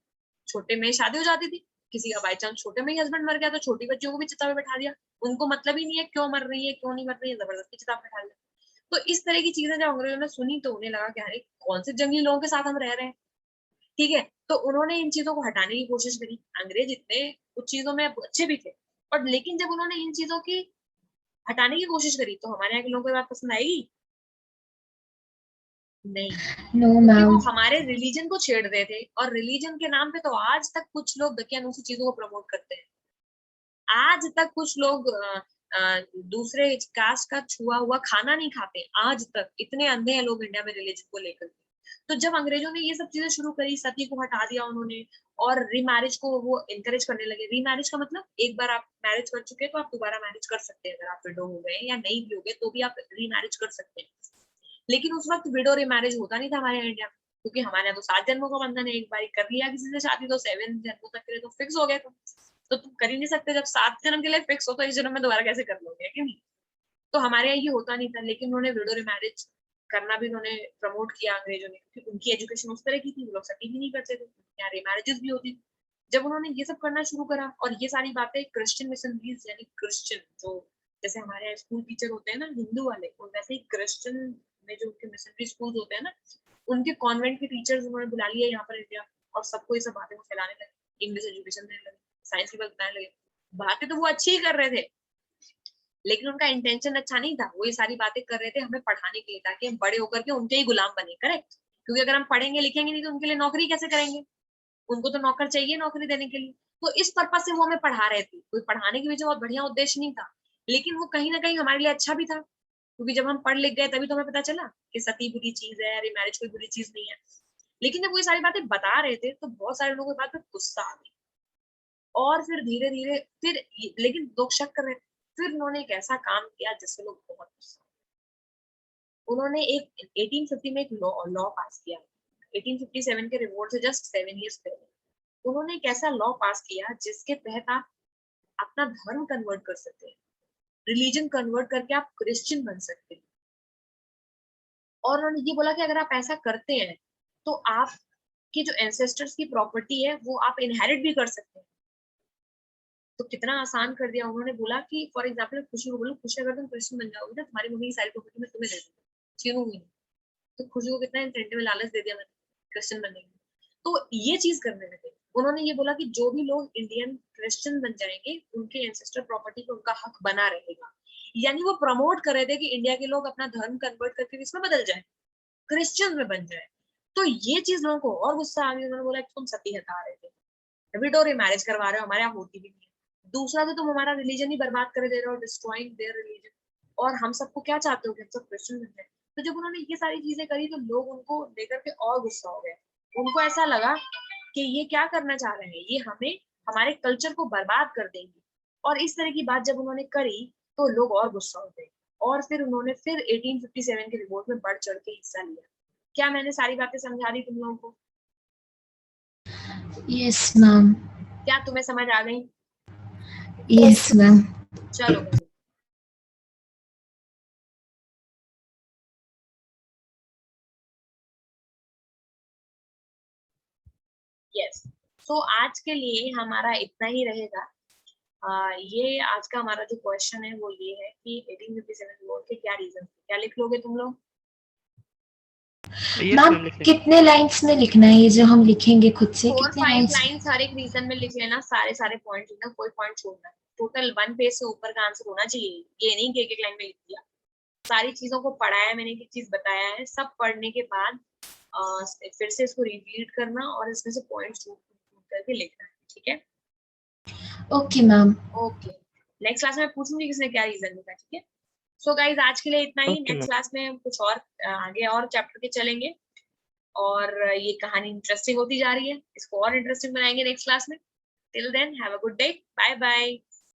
छोटे में शादी हो जाती थी, किसी का बाई चांस छोटे में ही हस्बैंड मर गया तो छोटी बच्चियों को भी चिता में बैठा दिया। उनको मतलब ही नहीं है क्यों मर रही है क्यों नहीं मर रही है, जबरदस्ती चिता में बैठा दिया। तो इस तरह की चीजें जब अंग्रेजों ने सुनी तो उन्हें लगा कि अरे कौन से जंगली लोगों के साथ हम रह रहे हैं, ठीक है। तो उन्होंने इन चीजों को हटाने की कोशिश करी। अंग्रेज इतने कुछ चीजों में अच्छे भी थे, और लेकिन जब उन्होंने इन चीजों की हटाने की कोशिश करी तो हमारे यहाँ के लोगों को बात पसंद आएगी नहीं, नो क्योंकि वो मैम। हमारे रिलीजन को छेड़ रहे थे, और रिलीजन के नाम पे तो आज तक कुछ लोग दकियानूसी चीजों को प्रमोट करते हैं। आज तक कुछ लोग दूसरे कास्ट का छुआ हुआ खाना नहीं खाते, आज तक इतने अंधे हैं लोग इंडिया में रिलीजन को लेकर। तो जब अंग्रेजों ने ये सब चीजें शुरू करी, सती को हटा दिया उन्होंने, और रीमैरिज को वो इनकरेज करने लगे। रीमैरिज का मतलब एक बार आप मैरिज कर चुके हैं तो आप दोबारा मैरिज कर सकते हैं, अगर आप विडो हो गए या नहीं भी हो गए तो भी आप रीमैरिज कर सकते हैं। लेकिन उस वक्त विडो रीमैरिज होता नहीं था हमारे यहाँ इंडिया में, क्योंकि हमारे यहाँ तो 7 जन्मों का बंधन है, एक बार कर लिया किसी से शादी तो 7 जन्मों तक के लिए तो फिक्स हो गए। तो तुम कर ही नहीं सकते, जब 7 जन्म के लिए फिक्स हो तो इस जन्म में दोबारा कैसे कर लोगे, कि नहीं। तो हमारे यहाँ ये होता नहीं था, लेकिन उन्होंने विडो रीमैरिज करना भी उन्होंने प्रमोट किया अंग्रेजों ने, क्योंकि उनकी एजुकेशन उस तरह की थी, वो लोग सती भी नहीं करते थे, यहाँ रीमैरिजेस भी होती थी। जब उन्होंने ये सब करना शुरू करा, और ये सारी बातें क्रिश्चियन मिशनरीज, यानी क्रिश्चियन जो, जैसे हमारे यहाँ स्कूल टीचर होते हैं ना हिंदू वाले, और वैसे ही क्रिश्चियन में जो उनके मिशनरी स्कूल होते हैं ना, उनके कॉन्वेंट के टीचर्स उन्होंने बुला लिया यहाँ पर इंडिया, और सबको ये सब बातें वो फैलाने लगे, इंग्लिश एजुकेशन देने लगे, साइंस की बात बताने लगे। बातें तो वो अच्छी ही कर रहे थे, लेकिन उनका इंटेंशन अच्छा नहीं था। वो ये सारी बातें कर रहे थे हमें पढ़ाने के लिए, ताकि हम बड़े होकर के उनके ही गुलाम बने। करेक्ट? क्योंकि अगर हम पढ़ेंगे लिखेंगे नहीं तो उनके लिए नौकरी कैसे करेंगे? उनको तो नौकर चाहिए नौकरी देने के लिए। तो इस पर्पज से वो हमें पढ़ा रहे थे। कोई पढ़ाने के पीछे बहुत बढ़िया उद्देश्य नहीं था, लेकिन वो कहीं ना कहीं हमारे लिए अच्छा भी था, क्योंकि जब हम पढ़ लिख गए तभी तो हमें पता चला कि सती बुरी चीज है, अरे मैरिज कोई बुरी चीज नहीं है। लेकिन जब वो ये सारी बातें बता रहे थे तो बहुत सारे लोगों की बात पे गुस्सा आ गई, और फिर धीरे धीरे फिर लेकिन लोग शक कर रहे थे। फिर उन्होंने एक ऐसा काम किया जिससे लोग बहुत गुस्सा। उन्होंने एक 1850 में एक लॉ पास किया। 1857 के रिवोल्ट से जस्ट 7 ईयर्स पहले उन्होंने एक ऐसा लॉ पास किया जिसके तहत आप अपना धर्म कन्वर्ट कर सकते हैं, रिलीजन कन्वर्ट करके आप क्रिश्चियन बन सकते हैं। और उन्होंने ये बोला कि अगर आप ऐसा करते हैं तो आपके जो एंसेस्टर्स की प्रॉपर्टी है वो आप इनहेरिट भी कर सकते हैं। तो कितना आसान कर दिया उन्होंने। बोला कि फॉर एग्जाम्पल खुशी को बोलो, खुशी अगर तुम क्रिश्चियन बन जाओगे ना, तुम्हारी मम्मी की सारी प्रॉपर्टी मैं तुम्हें दे दूंगी, छीनूंगी। तो खुशी को कितना इंसेंटिव लालच दे दिया मैंने क्रिश्चियन बनने के। तो ये चीज करने लगे। उन्होंने ये बोला कि जो भी लोग इंडियन क्रिश्चियन बन जाएंगे उनके एंसेस्टर प्रॉपर्टी पे उनका हक बना रहेगा। यानी वो प्रमोट कर रहे थे कि इंडिया के लोग अपना धर्म कन्वर्ट करके इसमें बदल जाए, क्रिश्चियन में बन जाए। तो ये चीज लोगों को और गुस्सा आ गया। उन्होंने बोला कि तुम सती हटा रहे थे, विडो मैरिज करवा रहे हो, हमारे यहाँ होती भी नहीं है। दूसरा तो तुम हमारा रिलीजन ही बर्बाद कर दे रहे हो, डिस्ट्रॉइंग देयर रिलीजन। और हम सबको क्या चाहते हो कि हम सब क्रिश्चियन बन जाए। तो जब उन्होंने ये सारी चीजें करी तो लोग उनको लेकर के और गुस्सा हो गए। उनको ऐसा लगा कि ये क्या करना चाह रहे हैं, ये हमें हमारे कल्चर को बर्बाद कर देंगे। और इस तरह की बात जब उन्होंने करी तो लोग और गुस्सा हो गए, और फिर उन्होंने फिर 1857 के रिवोल्ट में बढ़ चढ़ के हिस्सा लिया। क्या मैंने सारी बातें समझा दी तुम लोगों को? Yes ma'am. क्या तुम्हें समझ आ गई? Yes ma'am. चलो भाई। यस, तो आज के लिए हमारा इतना ही रहेगा। ये आज का हमारा जो क्वेश्चन है वो ये है कि 1857 वॉर के क्या रीजन थे। क्या लिख लोगे तुम लोग? यस मैम मैम लिख लेंगे। कितने लाइंस में लिखना है ये जो हम लिखेंगे खुद से, 4-5 कितने लाइंस? लाइन्स हर एक रीजन में लिख लेना, सारे पॉइंट लिखना, कोई पॉइंट छोड़ना। टोटल 1 पेज से ऊपर का आंसर होना चाहिए, ये नहीं कि एक लाइन में लिख दिया। सारी चीजों को पढ़ा है मैंने, एक चीज बताया है, सब पढ़ने के बाद फिर से इसको रिपीट करना और इसमें से पॉइंट्स करके लिखना है। ठीक है? Okay ma'am. Okay, next class में पूछूंगी किसने क्या रीजन लिखा। ठीक है? सो गाइज आज के लिए इतना ही। Okay next ma'am. क्लास में कुछ और आगे और चैप्टर के चलेंगे, और ये कहानी इंटरेस्टिंग होती जा रही है, इसको और इंटरेस्टिंग बनाएंगे नेक्स्ट क्लास में। Till then have a good day, bye bye.